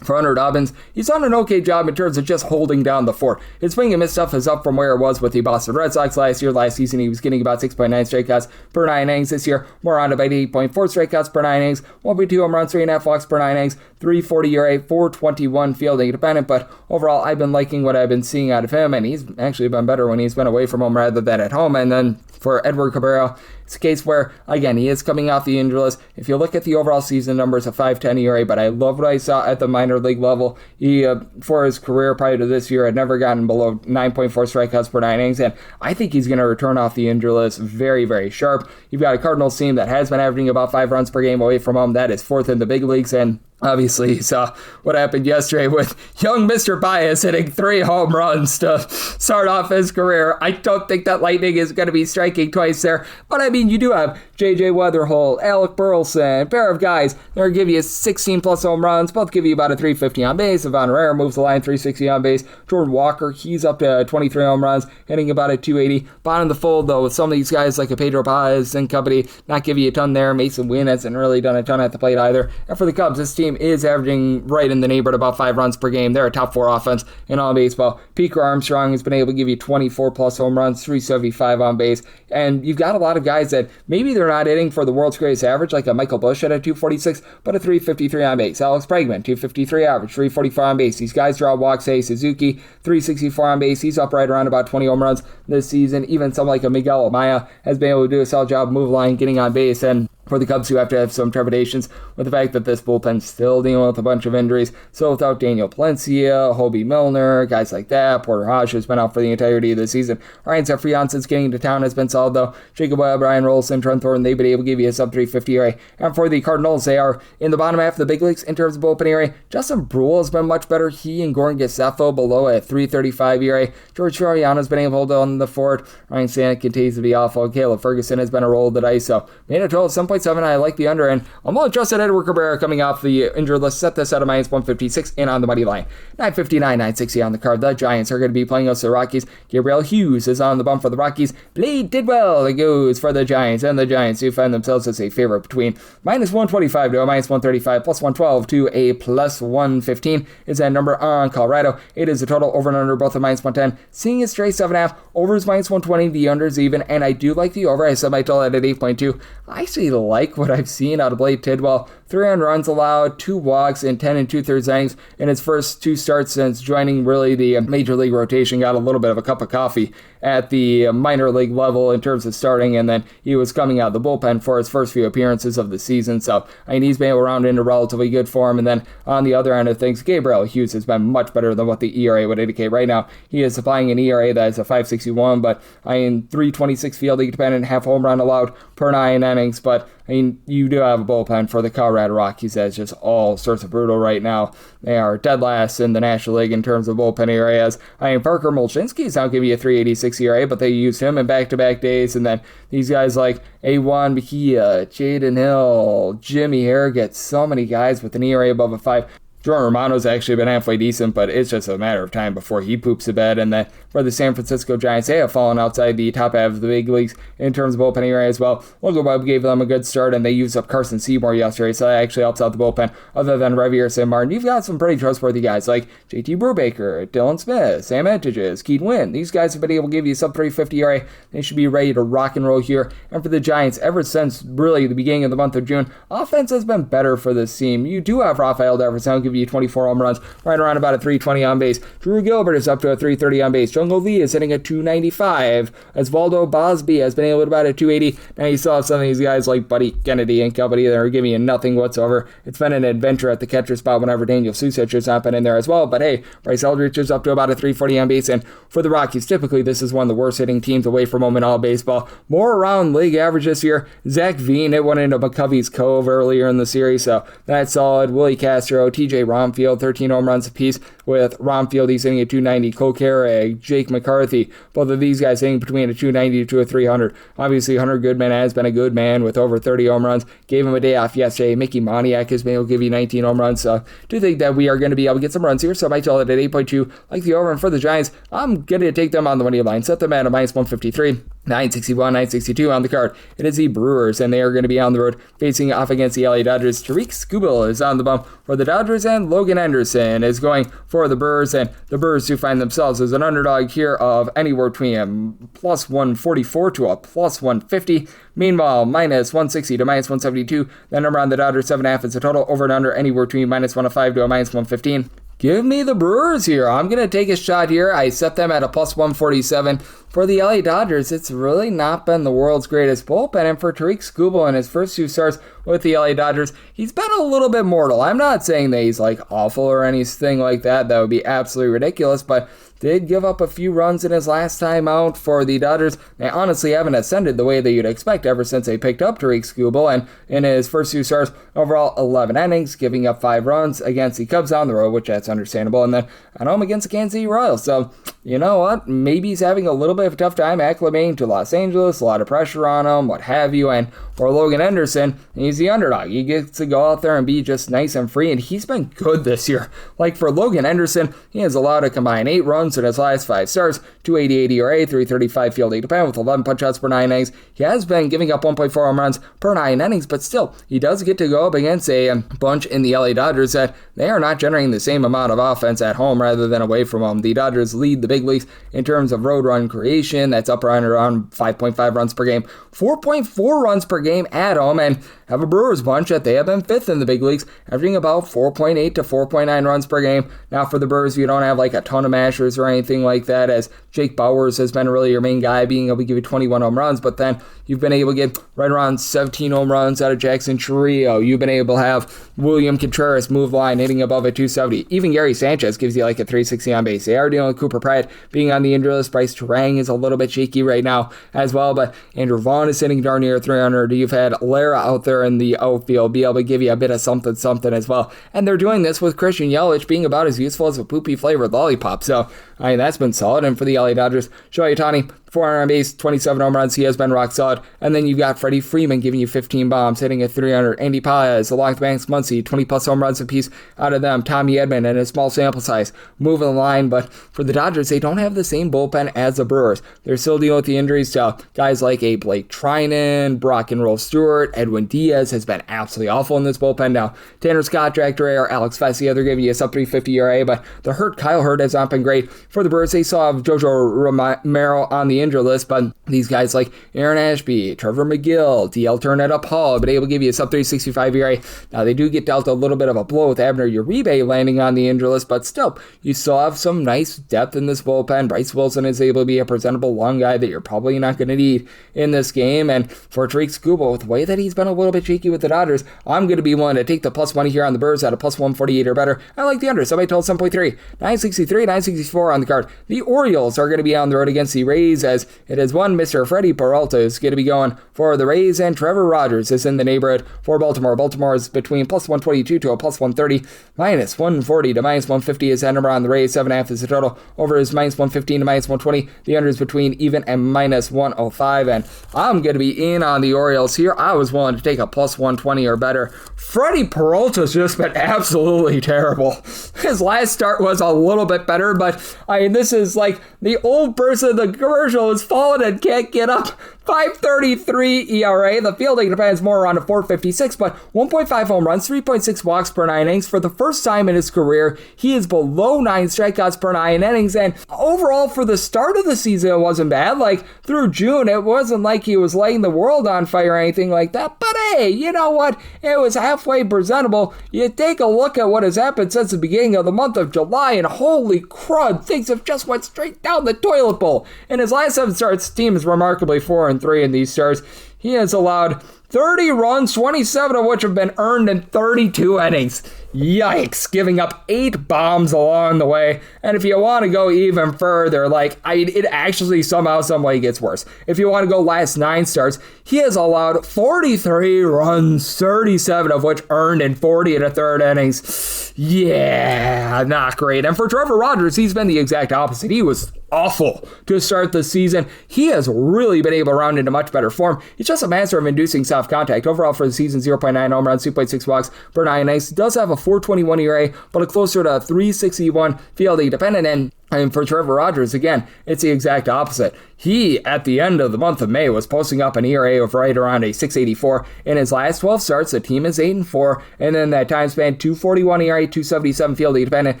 For Hunter Dobbins, he's done an okay job in terms of just holding down the fort. His swing and miss stuff is up from where it was with the Boston Red Sox last year. Last season, he was getting about 6.9 strikeouts per 9 innings. This year, more on about 8.4 strikeouts per 9 innings, 1.2 home runs, 3.5 walks per 9 innings, 3.40 ERA, 4.21 fielding independent. But overall, I've been liking what I've been seeing out of him, and he's actually been better when he's been away from home rather than at home. And then for Edward Cabrera, it's a case where, again, he is coming off the injury list. If you look at the overall season numbers, a 5.10 ERA, but I love what I saw at the minor league level. He, for his career prior to this year, had never gotten below 9.4 strikeouts per 9 innings, and I think he's going to return off the injury list very, very sharp. You've got a Cardinals team that has been averaging about 5 runs per game away from home. That is 4th in the big leagues, and obviously, you saw what happened yesterday with young Mr. Baez hitting 3 home runs to start off his career. I don't think that lightning is going to be striking twice there. But, I mean, you do have J.J. Weatherholt, Alec Burleson, pair of guys that are give you 16-plus home runs. Both give you about a 350 on base. Ivan Herrera moves the line 360 on base. Jordan Walker, he's up to 23 home runs, hitting about a 280. Bottom of the fold, though, with some of these guys like a Pedro Paz and company, not give you a ton there. Mason Wynn hasn't really done a ton at the plate either. And for the Cubs, this team is averaging right in the neighborhood about 5 runs per game. They're a top 4 offense in all baseball. Pico Armstrong has been able to give you 24-plus home runs, 375 on base. And you've got a lot of guys that maybe they're not hitting for the world's greatest average, like a Michael Busch at a 246, but a 353 on base. Alex Bregman, 253 average, 344 on base. These guys draw walks. Hey, Suzuki, 364 on base. He's up right around about 20 home runs this season. Even someone like a Miguel Amaya has been able to do a solid job, move line, getting on base, and for the Cubs, who have to have some trepidations with the fact that this bullpen's still dealing with a bunch of injuries. So without Daniel Palencia, Hobie Milner, guys like that, Porter Hodge has been out for the entirety of the season. Ryan Zefrian, since getting to town, has been solid, though. Jacob Webb, Brian Rolson, Trent Thornton, they've been able to give you a sub-350 ERA. And for the Cardinals, they are in the bottom half of the big leagues in terms of bullpen ERA. Justin Brule has been much better. He and Gordon Gaseffo below a 3.35 ERA. George Soriano's been able to hold on the fort. Ryan Stanek continues to be awful. Caleb Ferguson has been a roll of the dice, so made a total of 7.7. I like the under, and I'm all adjusted Edward Cabrera coming off the injured list. Set this at a minus 156 and on the money line. 959, 960 on the card. The Giants are going to be playing us the Rockies. Gabriel Hughes is on the bump for the Rockies. Blade Tidwell goes for the Giants, and the Giants do find themselves as a favorite between minus 125 to a minus 135, plus 112 to a plus 115 is that number on Colorado. It is a total over and under both a minus 110. Seeing it straight 7.5. Over is minus 120. The under is even, and I do like the over. I set my total at 8.2. I actually like what I've seen out of Blade Tidwell. 3 earned runs allowed, 2 walks in 10 2/3 innings in his first 2 starts since joining really the major league rotation. Got a little bit of a cup of coffee at the minor league level in terms of starting, and then he was coming out of the bullpen for his first few appearances of the season. So I mean, he's been able to round into relatively good form. And then on the other end of things, Gabriel Hughes has been much better than what the ERA would indicate right now. He is supplying an ERA that is a 5.61, but I mean 3.26 fielding dependent, half home run allowed per 9 innings. But I mean, you do have a bullpen for the Colorado Rockies that's just all sorts of brutal right now. They are dead last in the National League in terms of bullpen areas. I mean, Parker Molchinski is now giving you a 3.86 ERA, but they used him in back-to-back days. And then these guys like A1 Mejia, Jaden Hill, Jimmy Harrogate, so many guys with an ERA above a 5. Jordan Romano's actually been halfway decent, but it's just a matter of time before he poops the bed. And then for the San Francisco Giants, they have fallen outside the top half of the big leagues in terms of bullpen ERA as well. Logan Webb gave them a good start, and they used up Carson Seymour yesterday, so that actually helps out the bullpen. Other than Javier San Martin, you've got some pretty trustworthy guys like JT Brubaker, Dylan Smith, Sam Entages, Keaton Wynn. These guys have been able to give you a sub-350 ERA. They should be ready to rock and roll here. And for the Giants, ever since really the beginning of the month of June, offense has been better for this team. You do have Rafael Devers now give you 24 home runs, right around about a 320 on base. Drew Gilbert is up to a 330 on base. Jungle Lee is hitting a 295. As Valdo Bosby has been able to about a 280. Now you still have some of these guys like Buddy Kennedy and company that are giving you nothing whatsoever. It's been an adventure at the catcher spot whenever Daniel Susic has not been in there as well. But hey, Bryce Eldridge is up to about a 340 on base. And for the Rockies, typically this is one of the worst hitting teams away from home in all baseball. More around league average this year. Zach Veen hit one into McCovey's Cove earlier in the series, so that's solid. Willie Castro, TJ Romfield, 13 home runs apiece. with Romfield, he's hitting at 290. Cole Carrig, Jake McCarthy, both of these guys hitting between a 290 to a 300. Obviously, Hunter Goodman has been a good man with over 30 home runs. Gave him a day off yesterday. Mickey Moniak has been able to give you 19 home runs. So I do think that we are going to be able to get some runs here. So I might tell it at 8.2. Like the over. And for the Giants, I'm going to take them on the money line. Set them at a minus 153. 961, 962 on the card. It is the Brewers, and they are going to be on the road facing off against the LA Dodgers. Tariq Skubal is on the bump for the Dodgers, and Logan Anderson is going for the Brewers, and the Brewers do find themselves as an underdog here of anywhere between a plus 144 to a plus 150. Meanwhile, minus 160 to minus 172. That number on the Dodgers, 7.5 is a total. Over and under anywhere between minus 105 to a minus 115. Give me the Brewers here. I'm going to take a shot here. I set them at a plus 147. For the LA Dodgers, it's really not been the world's greatest bullpen. And for Tariq Skubal in his first 2 starts with the LA Dodgers, he's been a little bit mortal. I'm not saying that he's like awful or anything like that. That would be absolutely ridiculous. But did give up a few runs in his last time out for the Dodgers. They honestly haven't ascended the way that you'd expect ever since they picked up Tariq Skubal. And in his first 2 starts, overall 11 innings, giving up 5 runs against the Cubs on the road, which that's understandable. And then at home against the Kansas City Royals. So, you know what? Maybe he's having a little bit of a tough time acclimating to Los Angeles, a lot of pressure on him, what have you. And for Logan Anderson, he's the underdog. He gets to go out there and be just nice and free, and he's been good this year. Like for Logan Anderson, he has allowed to combine 8 runs in his last 5 starts, 288 ERA, 335 fielding to pen with 11 punch-outs per 9 innings. He has been giving up 1.4 home runs per 9 innings, but still, he does get to go up against a bunch in the LA Dodgers that they are not generating the same amount of offense at home rather than away from home. The Dodgers lead the big leagues in terms of road run creation. That's up around 5.5 runs per game, 4.4 runs per game at home, and have a Brewers bunch that they have been 5th in the big leagues, averaging about 4.8 to 4.9 runs per game. Now for the Brewers, you don't have like a ton of mashers or anything like that, as Jake Bauers has been really your main guy, being able to give you 21 home runs, but then you've been able to get right around 17 home runs out of Jackson Chourio. You've been able to have William Contreras move line, hitting above a 270. Even Gary Sanchez gives you like a 360 on base. They are dealing with Cooper Pratt being on the injury list. Bryce Terang is a little bit shaky right now as well, but Andrew Vaughn is sitting darn near 300. You've had Lara out there in the outfield be able to give you a bit of something as well. And they're doing this with Christian Yelich being about as useful as a poopy flavored lollipop. So, I mean, that's been solid. And for the LA Dodgers, Shohei Ohtani, 400 on base, 27 home runs. He has been rock solid. And then you've got Freddie Freeman giving you 15 bombs, hitting at 300. Andy Paez, along with Banks Muncy, 20-plus home runs apiece out of them. Tommy Edman and a small sample size, moving the line. But for the Dodgers, they don't have the same bullpen as the Brewers. They're still dealing with the injuries to guys like a Blake Trinan, Brock and Roll Stewart. Edwin Diaz has been absolutely awful in this bullpen now. Tanner Scott, Jack Dreher, Alex Vesia, they're giving you a sub-350 ERA. But the hurt Kyle Hurt has not been great. For the Brewers, they saw Jojo Romero on the injury list, but these guys like Aaron Ashby, Trevor McGill, DL Turnett Paul have been able to give you a sub-365 ERA. Now, they do get dealt a little bit of a blow with Abner Uribe landing on the injury list, but still, you still have some nice depth in this bullpen. Bryce Wilson is able to be a presentable long guy that you're probably not going to need in this game. And for Tariq Skubal, with the way that he's been a little bit shaky with the Dodgers, I'm going to be willing to take the plus money here on the Brewers at a plus 148 or better. I like the under, so I told 7.3, 963, 964 on the card. The Orioles are going to be on the road against the Rays, as it is one Mr. Freddie Peralta is going to be going for the Rays, and Trevor Rogers is in the neighborhood for Baltimore. Baltimore is between plus 122 to a plus 130, minus 140 to minus 150 is that number on the Rays. 7.5 is the total. Over is minus 115 to minus 120. The under is between even and minus 105, and I'm going to be in on the Orioles here. I was willing to take a plus 120 or better. Freddie Peralta's just been absolutely terrible. His last start was a little bit better, but I mean, this is like the old person in the commercial is falling and can't get up. 5.33 ERA. The fielding depends more around a 4.56, but 1.5 home runs, 3.6 walks per 9 innings. For the first time in his career, he is below 9 strikeouts per 9 innings. And overall, for the start of the season, it wasn't bad. Like through June, it wasn't like he was lighting the world on fire or anything like that. But hey, you know what? It was halfway presentable. You take a look at what has happened since the beginning of the month of July, and holy crud, things have just went straight down the toilet bowl. In his last 7 starts, the team is remarkably 4-3 in these starts. he has allowed 30 runs, 27 of which have been earned in 32 innings. Yikes, giving up 8 bombs along the way. And if you want to go even further, it actually somehow, some way gets worse. If you want to go last 9 starts, he has allowed 43 runs, 37 of which earned in 40 1/3 innings. Yeah, not great. And for Trevor Rogers, he's been the exact opposite. He was awful to start the season. He has really been able to round into much better form. He's just a master of inducing soft contact. Overall for the season, 0.9 home runs, 2.6 walks per 9 innings. He does have a 4.21 ERA, but a closer to 3.61 fielding dependent. And for Trevor Rogers, again, it's the exact opposite. He, at the end of the month of May, was posting up an ERA of right around a 6.84. In his last 12 starts, the team is 8-4, and then that time span, 2.41 ERA, 2.77 fielding dependent.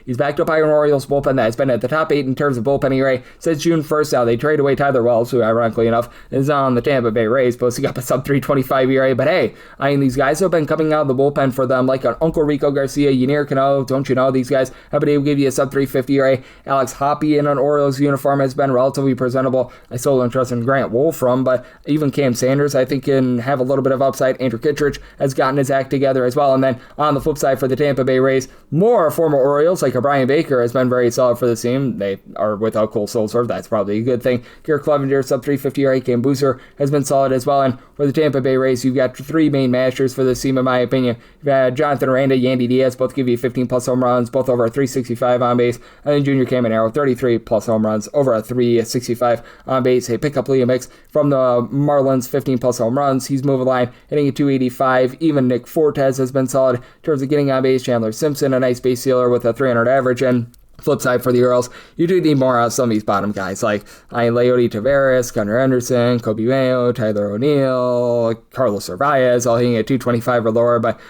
He's backed up by an Orioles bullpen that has been at the top 8 in terms of bullpen ERA since June 1st. Now, they trade away Tyler Wells, who, ironically enough, is on the Tampa Bay Rays, posting up a sub-3.25 ERA. But hey, these guys have been coming out of the bullpen for them, like an Uncle Rico Garcia, Ynier Cano. Don't you know these guys have been able to give you a sub-3.50 ERA? Alex Hoppe in an Orioles uniform has been relatively presentable. I still don't trust in Grant Wolfram, but even Cam Sanders, I think, can have a little bit of upside. Andrew Kittredge has gotten his act together as well. And then on the flip side for the Tampa Bay Rays, more former Orioles, like a Brian Baker, has been very solid for the team. They are without Cole Sulser. That's probably a good thing. Garrett Clevenger, sub-3.50 ERA. Cam Boozer has been solid as well. And for the Tampa Bay Rays, you've got 3 main masters for this team, in my opinion. You've got Jonathan Aranda, Yandy Diaz, both give you 15-plus home runs, both over a 3.65 on base. And then Junior Caminero, 33-plus home runs, over a 3.65 on base. Hey, pick up Liam Hicks from the Marlins, 15-plus home runs. He's moving line, hitting a 285. Even Nick Fortes has been solid in terms of getting on base. Chandler Simpson, a nice base stealer with a 300 average. And flip side for the Orioles, you do need more out of some of these bottom guys like Leody Taveras, Gunnar Anderson, Kobe Mayo, Tyler O'Neill, Carlos Cervantes, all hitting at 225 or lower. But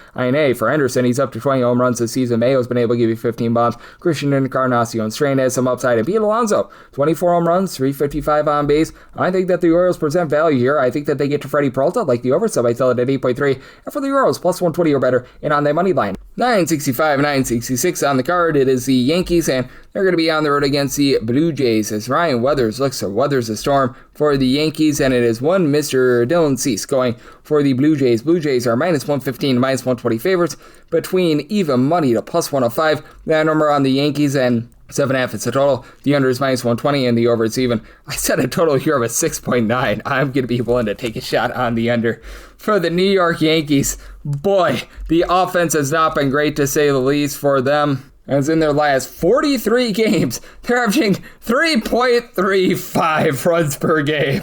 for Anderson, he's up to 20 home runs this season. Mayo's been able to give you 15 bombs. Christian Encarnacion Strain has some upside. And Pete Alonso, 24 home runs, 355 on base. I think that the Orioles present value here. I think that they get to Freddie Peralta, like the oversub. I sell it at 8.3. And for the Orioles, plus 120 or better, and on their money line. 965, 966 on the card. It is the Yankees, and they're going to be on the road against the Blue Jays as Ryan Weathers looks to weathers the storm for the Yankees, and it is one Mr. Dylan Cease going for the Blue Jays. Blue Jays are minus 115, minus 120 favorites, between even money to plus 105. That number on the Yankees, and 7.5 is the total. The under is minus 120, and the over is even. I set a total here of a 6.9. I'm going to be willing to take a shot on the under. For the New York Yankees, boy, the offense has not been great, to say the least, for them. As in their last 43 games, they're averaging 3.35 runs per game.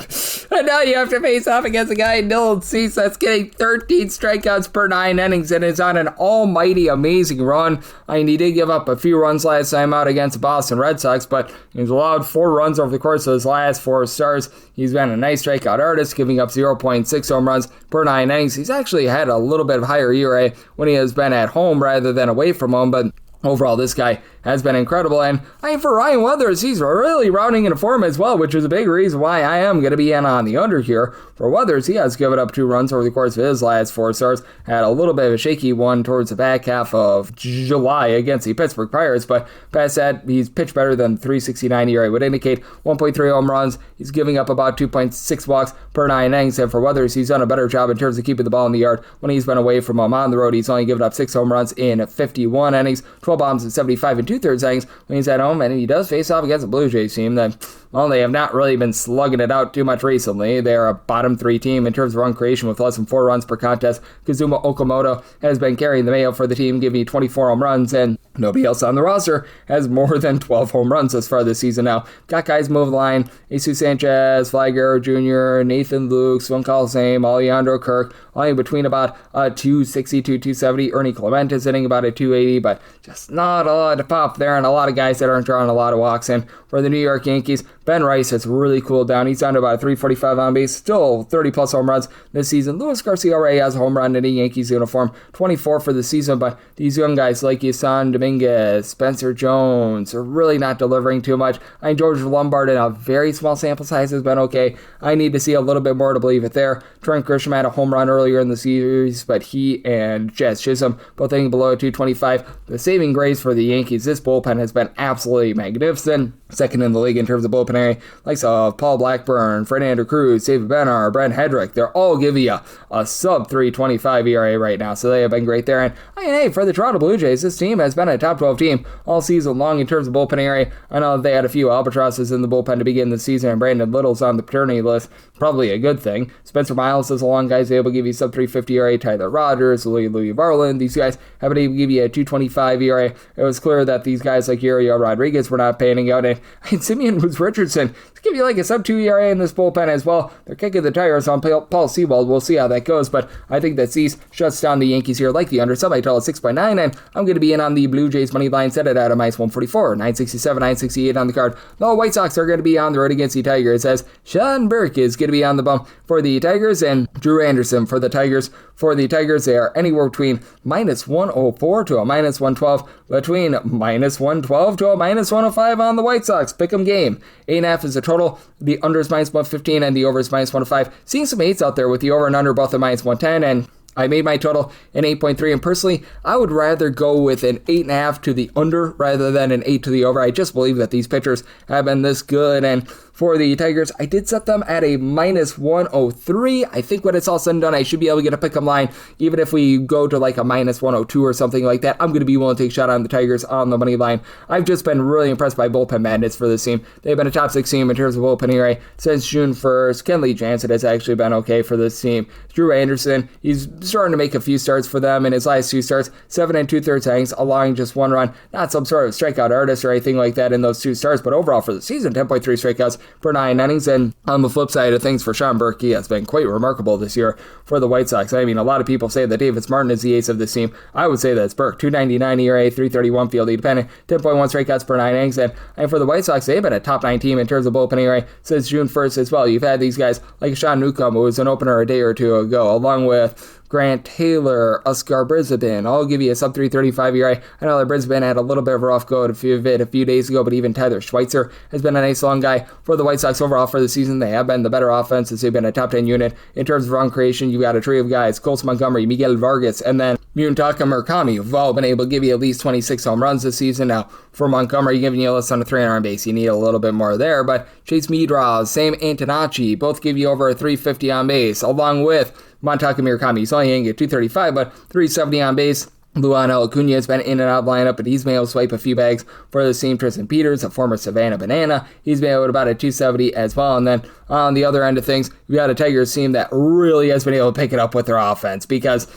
And now you have to face off against a guy, Dylan Cease, that's getting 13 strikeouts per 9 innings and is on an almighty amazing run. He did give up a few runs last time out against the Boston Red Sox, but he's allowed 4 runs over the course of his last 4 starts. He's been a nice strikeout artist, giving up 0.6 home runs per 9 innings. He's actually had a little bit of higher ERA when he has been at home rather than away from home, but overall, this guy has been incredible. And for Ryan Weathers, he's really rounding into form as well, which is a big reason why I am going to be in on the under here. For Weathers, he has given up 2 runs over the course of his last 4 starts. Had a little bit of a shaky one towards the back half of July against the Pittsburgh Pirates, but past that, he's pitched better than 3.69 ERA would indicate. 1.3 home runs. He's giving up about 2.6 walks per 9 innings. And for Weathers, he's done a better job in terms of keeping the ball in the yard when he's been away from him on the road. He's only given up 6 home runs in 51 innings, 12 bombs in 75 and 2/3 innings when he's at home, and he does face off against the Blue Jays team that, well, they have not really been slugging it out too much recently. They're a bottom 3 team in terms of run creation with less than 4 runs per contest. Kazuma Okamoto has been carrying the mail for the team, giving 24 home runs, and nobody else on the roster has more than 12 home runs thus far this season. Now, got guys moving the line: Jesus Sanchez, Flagger Jr., Nathan Luke, Swin Coliseum, Alejandro Kirk, only between about 260 to 270. Ernie Clement is hitting about a 280, but just not a lot to pop there, and a lot of guys that aren't drawing a lot of walks in. For the New York Yankees, Ben Rice has really cooled down. He's down to about a 345 on base, still 30-plus home runs this season. Luis Garcia already has a home run in a Yankees uniform, 24 for the season, but these young guys like Yasan Dominguez, Spencer Jones are really not delivering too much. George Lombard in a very small sample size has been okay. I need to see a little bit more to believe it there. Trent Grisham had a home run earlier in the series, but he and Jazz Chisholm both hitting below 225. The saving grace for the Yankees, this bullpen has been absolutely magnificent. Second in the league in terms of bullpen area. Likes of Paul Blackburn, Fernando Cruz, David Bennar, Brent Hedrick. They're all giving you a sub 3.25 ERA right now, so they have been great there. And hey, for the Toronto Blue Jays, this team has been a top 12 team all season long in terms of bullpen area. I know they had a few albatrosses in the bullpen to begin the season, and Brandon Little's on the paternity list. Probably a good thing. Spencer Miles is a long guy, able to give you sub 3.50 ERA. Tyler Rogers, Louis Varland, these guys have been able to give you a 2.25 ERA. It was clear that these guys like Uriel Rodriguez were not panning out, and Simeon Woods Richardson to give you like a sub 2 ERA in this bullpen as well. They're kicking the tires on Paul Sewald. We'll see how that goes, but I think that Cease shuts down the Yankees here like the under sub. I tell it 6.9, and I'm going to be in on the Blue Jays money line, set it at a minus 144, 967, 968 on the card. The White Sox are going to be on the road against the Tigers, as Sean Burke is going to be on the bump for the Tigers, and Drew Anderson for the Tigers. For the Tigers, they are anywhere between minus 104 to a minus 112, between minus 112 to a minus 105 on the White Sox. Pick'em game. 8.5 is the total. The under is minus 115 and the over is minus 105. Seeing some 8s out there with the over and under both at minus 110, and I made my total an 8.3, and personally, I would rather go with an 8.5 to the under rather than an 8 to the over. I just believe that these pitchers have been this good, and for the Tigers, I did set them at a minus 103. I think when it's all said and done, I should be able to get a pick 'em line. Even if we go to like a minus 102 or something like that, I'm going to be willing to take a shot on the Tigers on the money line. I've just been really impressed by bullpen madness for this team. They've been a top 6 team in terms of bullpen ERA since June 1st. Kenley Jansen has actually been okay for this team. Drew Anderson, he's starting to make a few starts for them in his last 2 starts. 7 2/3 innings, allowing just 1 run. Not some sort of strikeout artist or anything like that in those 2 starts, but overall for the season, 10.3 strikeouts per 9 innings. And on the flip side of things for Sean Burke, he has been quite remarkable this year for the White Sox. I mean, a lot of people say that Davis Martin is the ace of this team. I would say that it's Burke. 2.99 ERA, 3.31 field dependent, 10.1 strikeouts per 9 innings. And for the White Sox, they've been a top 9 team in terms of bullpen ERA since June 1st as well. You've had these guys like Sean Newcomb, who was an opener a day or 2 ago, along with Grant Taylor, Oscar Brisbane, all give you a sub 3.35 ERA. I know that Brisbane had a little bit of a rough go a few days ago, but even Tyler Schweitzer has been a nice long guy for the White Sox overall for the season. They have been the better offense as they've been a top 10 unit. In terms of run creation, you've got a trio of guys, Colts Montgomery, Miguel Vargas, and then Muntaka Murakami, who've all been able to give you at least 26 home runs this season. Now, for Montgomery, giving you less than a 300 on base, you need a little bit more there, but Chase Meadrow, Sam Antonacci, both give you over a 350 on base, along with Montaka Murakami. He's only hitting at 235, but 370 on base. Luan Acuna has been in and out of lineup, but he's been able to swipe a few bags for the team. Tristan Peters, a former Savannah Banana, he's been able to about a 270 as well. And then on the other end of things, we got a Tigers team that really has been able to pick it up with their offense, because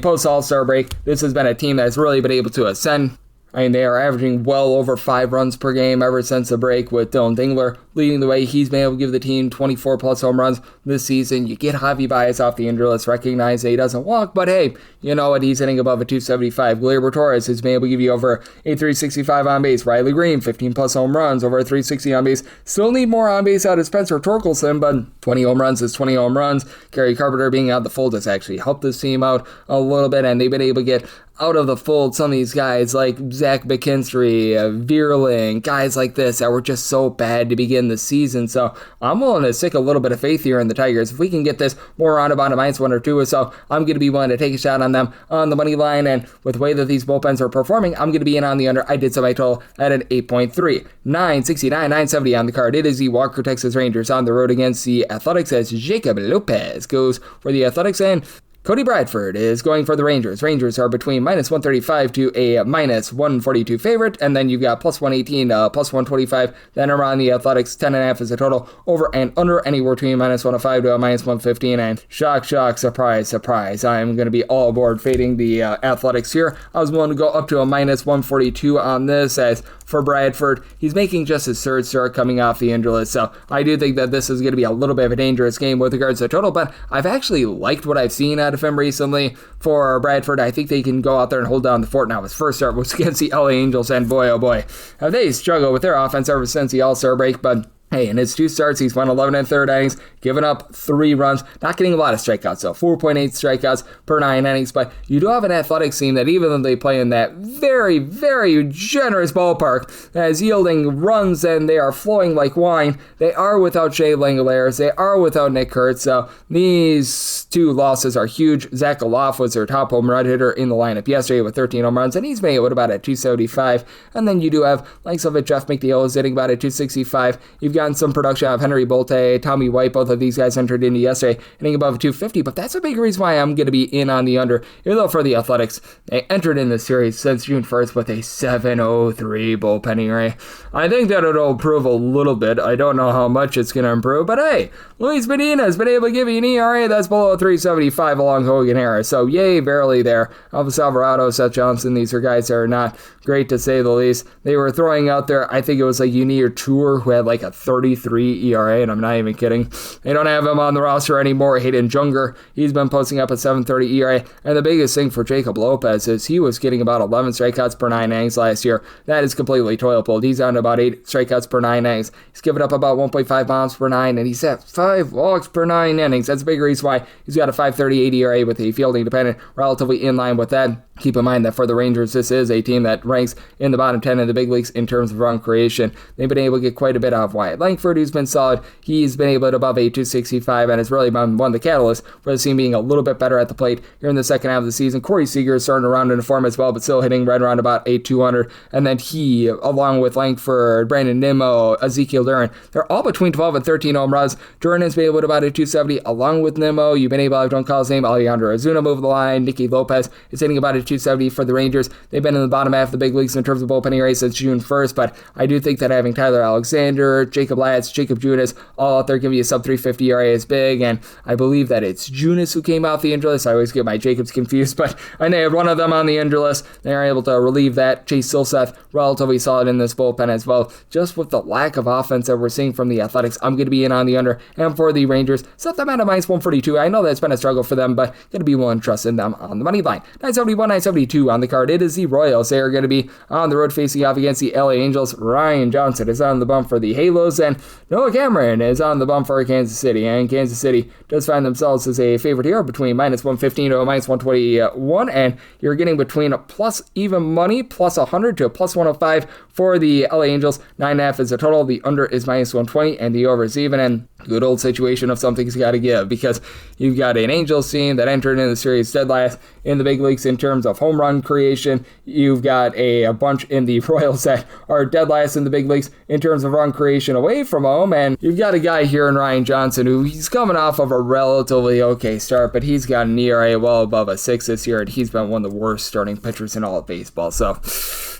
post All-Star break, this has been a team that's really been able to ascend. They are averaging well over 5 runs per game ever since the break, with Dylan Dingler leading the way. He's been able to give the team 24 plus home runs this season. You get Javi Baez off the injury list, recognize that he doesn't walk, but hey, you know what? He's hitting above a 275. Gleyber Torres has been able to give you over a 365 on base. Riley Green, 15 plus home runs, over a 360 on base. Still need more on base out of Spencer Torkelson, but 20 home runs is 20 home runs. Gary Carpenter being out of the fold has actually helped this team out a little bit, and they've been able to get out of the fold some of these guys like Zach McKinstry, Vierling, guys like this that were just so bad to begin the season. So I'm willing to stick a little bit of faith here in the Tigers. If we can get this more around about a minus 1 or 2 or so, I'm going to be willing to take a shot on them on the money line. And with the way that these bullpens are performing, I'm going to be in on the under. I did set my total at an 8.3. 969, 970 on the card. It is the Walker Texas Rangers on the road against the Athletics, as Jacob Lopez goes for the Athletics, and Cody Bradford is going for the Rangers. Rangers are between minus 135 to a minus 142 favorite, and then you've got plus 118, plus 125. Then around the Athletics, 10.5 is the total. Over and under anywhere between minus 105 to a minus 115. And shock, surprise, surprise, I'm going to be all aboard fading the Athletics here. I was willing to go up to a minus 142 on this, as for Bradford, he's making just his 3rd start coming off the injury list. So I do think that this is going to be a little bit of a dangerous game with regards to the total, but I've actually liked what I've seen out of him recently. For Bradford, I think they can go out there and hold down the fort. Now, his first start was against the LA Angels, and boy, oh boy, have they struggled with their offense ever since the All-Star break, but Hey, in his 2 starts, he's won 11 and third innings, given up 3 runs, not getting a lot of strikeouts, though. 4.8 strikeouts per 9 innings, but you do have an Athletics team that even though they play in that very, very generous ballpark that is yielding runs and they are flowing like wine, they are without Shea Langoliers, they are without Nick Kurtz, so these 2 losses are huge. Zach Olof was their top home run hitter in the lineup yesterday with 13 home runs, and he's made it with about a 275, and then you do have likes of it, Jeff McNeil is hitting about a 265. You've gotten some production out of Henry Bolte, Tommy White, both of these guys entered into yesterday, hitting above 250, but that's a big reason why I'm going to be in on the under, even though for the Athletics, they entered in the series since June 1st with a 7.03 bullpen ERA. I think that it'll improve a little bit. I don't know how much it's going to improve, but hey, Luis Medina has been able to give you an ERA that's below 3.75 along Hogan Harris, so yay, barely there. Elvis Alvarado, Seth Johnson, these are guys that are not great to say the least. They were throwing out there, I think it was like Yunier Tour, who had like a 33 ERA, and I'm not even kidding. They don't have him on the roster anymore. Hayden Junger, he's been posting up a 7.30 ERA, and the biggest thing for Jacob Lopez is he was getting about 11 strikeouts per 9 innings last year. That is completely toilet pulled. He's on about 8 strikeouts per 9 innings. He's given up about 1.5 bombs per 9, and he's at 5 walks per 9 innings. That's a big reason why he's got a 5.38 ERA with a fielding dependent, relatively in line with that. Keep in mind that for the Rangers, this is a team that ranks in the bottom 10 of the big leagues in terms of run creation. They've been able to get quite a bit out of Wyatt Langford, who's been solid. He's been able to above a 265 and has really been one of the catalysts for the team being a little bit better at the plate here in the second half of the season. Corey Seager is starting to round into form as well, but still hitting right around about a 200. And then he, along with Langford, Brandon Nimmo, Ezekiel Duran, they're all between 12 and 13 home runs. Duran has been able to about a 270 along with Nimmo. You've been able to, don't call his name, Alejandro Ozuna move the line. Nicky Lopez is hitting about a 270 for the Rangers. They've been in the bottom half of the big leagues in terms of bullpen ERA since June 1st, but I do think that having Tyler Alexander, Jacob Latz, Jacob Junis all out there giving you a sub 350 ERA is big, and I believe that it's Junis who came off the injury list. I always get my Jacobs confused, but I know one of them on the injury list. They are able to relieve that. Chase Silseth, relatively solid in this bullpen as well. Just with the lack of offense that we're seeing from the Athletics, I'm going to be in on the under, and for the Rangers, set them at a minus 142. I know that's been a struggle for them, but going to be willing to trust in them on the money line. 971, 972 on the card. It is the Royals. They are going to be on the road facing off against the LA Angels. Ryan Johnson is on the bump for the Halos, and Noah Cameron is on the bump for Kansas City. And Kansas City does find themselves as a favorite here between minus 115 to minus 121, and you're getting between a plus even money, plus 100 to a plus 105 for the LA Angels. 9.5 is the total. The under is minus 120, and the over is even. And good old situation of something's got to give, because you've got an Angels team that entered in the series dead last in the big leagues in terms of home run creation. You've got a bunch in the Royals that are dead last in the big leagues in terms of run creation away from home, and you've got a guy here in Ryan Johnson who he's coming off of a relatively okay start, but he's got an ERA well above a 6 this year, and he's been one of the worst starting pitchers in all of baseball. So,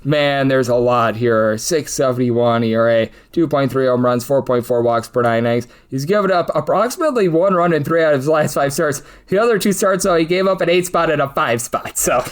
man, there's a lot here. 6.71 ERA, 2.3 home runs, 4.4 walks per 9 innings. He's given up approximately 1 run in 3 out of his last 5 starts. The other 2 starts, though, he gave up an 8 spot and a 5 spot. So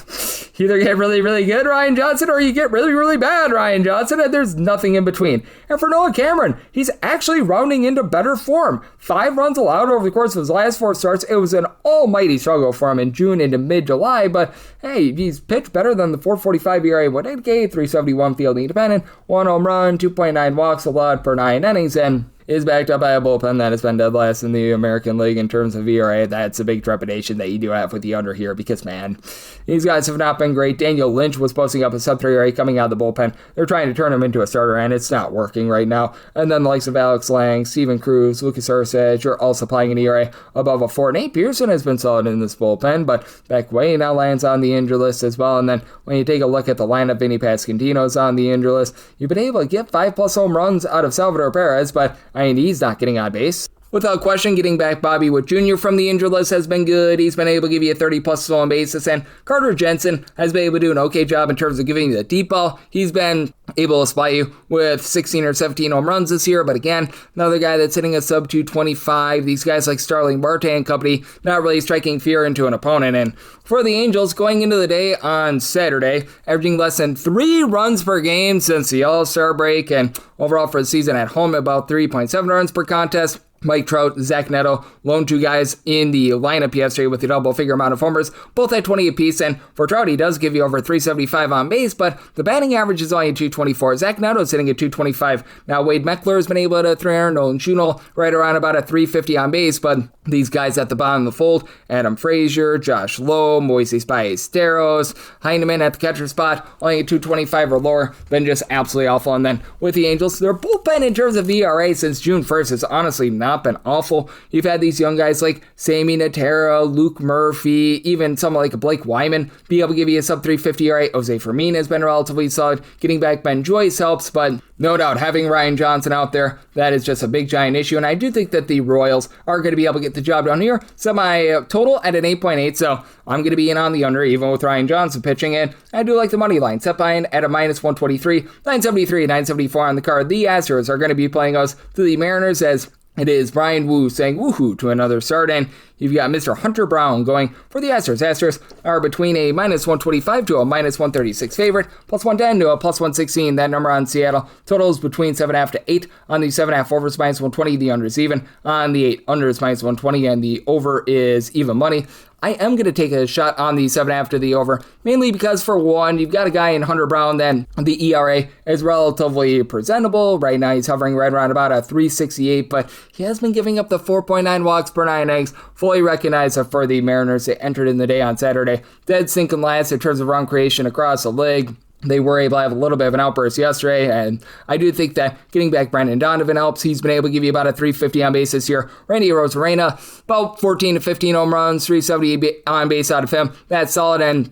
either get really, really good Ryan Johnson, or you get really, really bad Ryan Johnson, and there's nothing in between. And for Noah Cameron, he's actually rounding into better form. 5 runs allowed over the course of his last 4 starts. It was an almighty struggle for him in June into mid-July, but hey, he's pitched better than the 4.45 ERA, 1.8K, 3.71 fielding independent, 1 home run, 2.9 walks allowed per 9 innings, and is backed up by a bullpen that has been dead last in the American League in terms of ERA. That's a big trepidation that you do have with the under here, because, man, these guys have not been great. Daniel Lynch was posting up a sub 3 ERA coming out of the bullpen. They're trying to turn him into a starter, and it's not working right now. And then the likes of Alex Lang, Steven Cruz, Lucas Ursich are all supplying an ERA above a 4. Nate Pearson has been solid in this bullpen, but Beck Way now lands on the injury list as well. And then when you take a look at the lineup, Vinny Pascantino's on the injury list. You've been able to get 5+ home runs out of Salvador Perez, but I mean, he's not getting on base. Without question, getting back Bobby Witt Jr. from the injured list has been good. He's been able to give you a 30+ stolen bases, and Carter Jensen has been able to do an okay job in terms of giving you the deep ball. He's been able to supply you with 16 or 17 home runs this year, but again, another guy that's hitting a sub 225. These guys like Starling Marte and company not really striking fear into an opponent. And for the Angels, going into the day on Saturday, averaging less than 3 runs per game since the All-Star break, and overall for the season at home about 3.7 runs per contest. Mike Trout, Zach Neto, lone two guys in the lineup yesterday with a double-figure amount of homers, both at 20 apiece, and for Trout, he does give you over 375 on base, but the batting average is only at 224. Zach Neto is sitting at 225. Now, Wade Meckler has been able to 300, Nolan Schunel right around about a 350 on base, but these guys at the bottom of the fold, Adam Frazier, Josh Lowe, Moises Ballesteros, Heineman at the catcher spot, only at 225 or lower, been just absolutely awful. And then with the Angels, their bullpen in terms of ERA since June 1st has honestly not been awful. You've had these young guys like Sammy Natera, Luke Murphy, even someone like Blake Wyman be able to give you a sub 350 ERA. Jose Fermin has been relatively solid. Getting back Ben Joyce helps, but no doubt having Ryan Johnson out there, that is just a big giant issue. And I do think that the Royals are going to be able to get the job done here. Semi-total at an 8.8, so I'm going to be in on the under even with Ryan Johnson pitching in. I do like the money line. Set by at a minus 123, 973, 974 on the card. The Astros are going to be playing us to the Mariners as it is Brian Wu saying woohoo to another start, and you've got Mr. Hunter Brown going for the Astros. Astros are between a minus 125 to a minus 136 favorite, plus 110 to a plus 116. That number on Seattle. Total is between 7.5 to 8 on the 7.5 overs minus 120. The under is even on the 8 unders minus 120, and the over is even money. I am going to take a shot on the 7.5 to the over, mainly because, for one, you've got a guy in Hunter Brown, then the ERA is relatively presentable. Right now, he's hovering right around about a 368, but he has been giving up the 4.9 walks per 9 innings. Fully recognized for the Mariners. They entered in the day on Saturday. Dead sinking last in terms of run creation across the league. They were able to have a little bit of an outburst yesterday, and I do think that getting back Brendan Donovan helps. He's been able to give you about a 350 on base this year. Randy Arozarena, about 14 to 15 home runs, 370 on base out of him. That's solid, and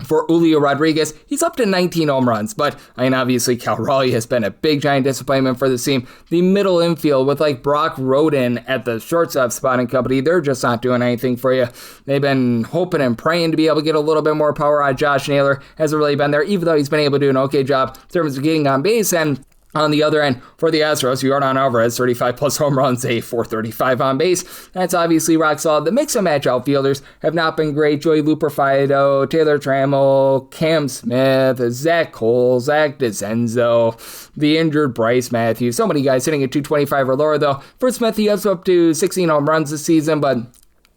for Julio Rodriguez, he's up to 19 home runs, but obviously Cal Raleigh has been a big giant disappointment for the team. The middle infield with like Brock Roden at the shortstop spot and company, they're just not doing anything for you. They've been hoping and praying to be able to get a little bit more power out of Josh Naylor. Hasn't really been there, even though he's been able to do an okay job in terms of getting on base. And on the other end, for the Astros, Yordan Alvarez, 35 plus home runs, a 435 on base. That's obviously rock solid. The mix and match outfielders have not been great. Joey Luperfido, Taylor Trammell, Cam Smith, Zach Cole, Zach DeCenzo, the injured Bryce Matthews. So many guys hitting at 225 or lower, though. For Smith, he has up to 16 home runs this season, but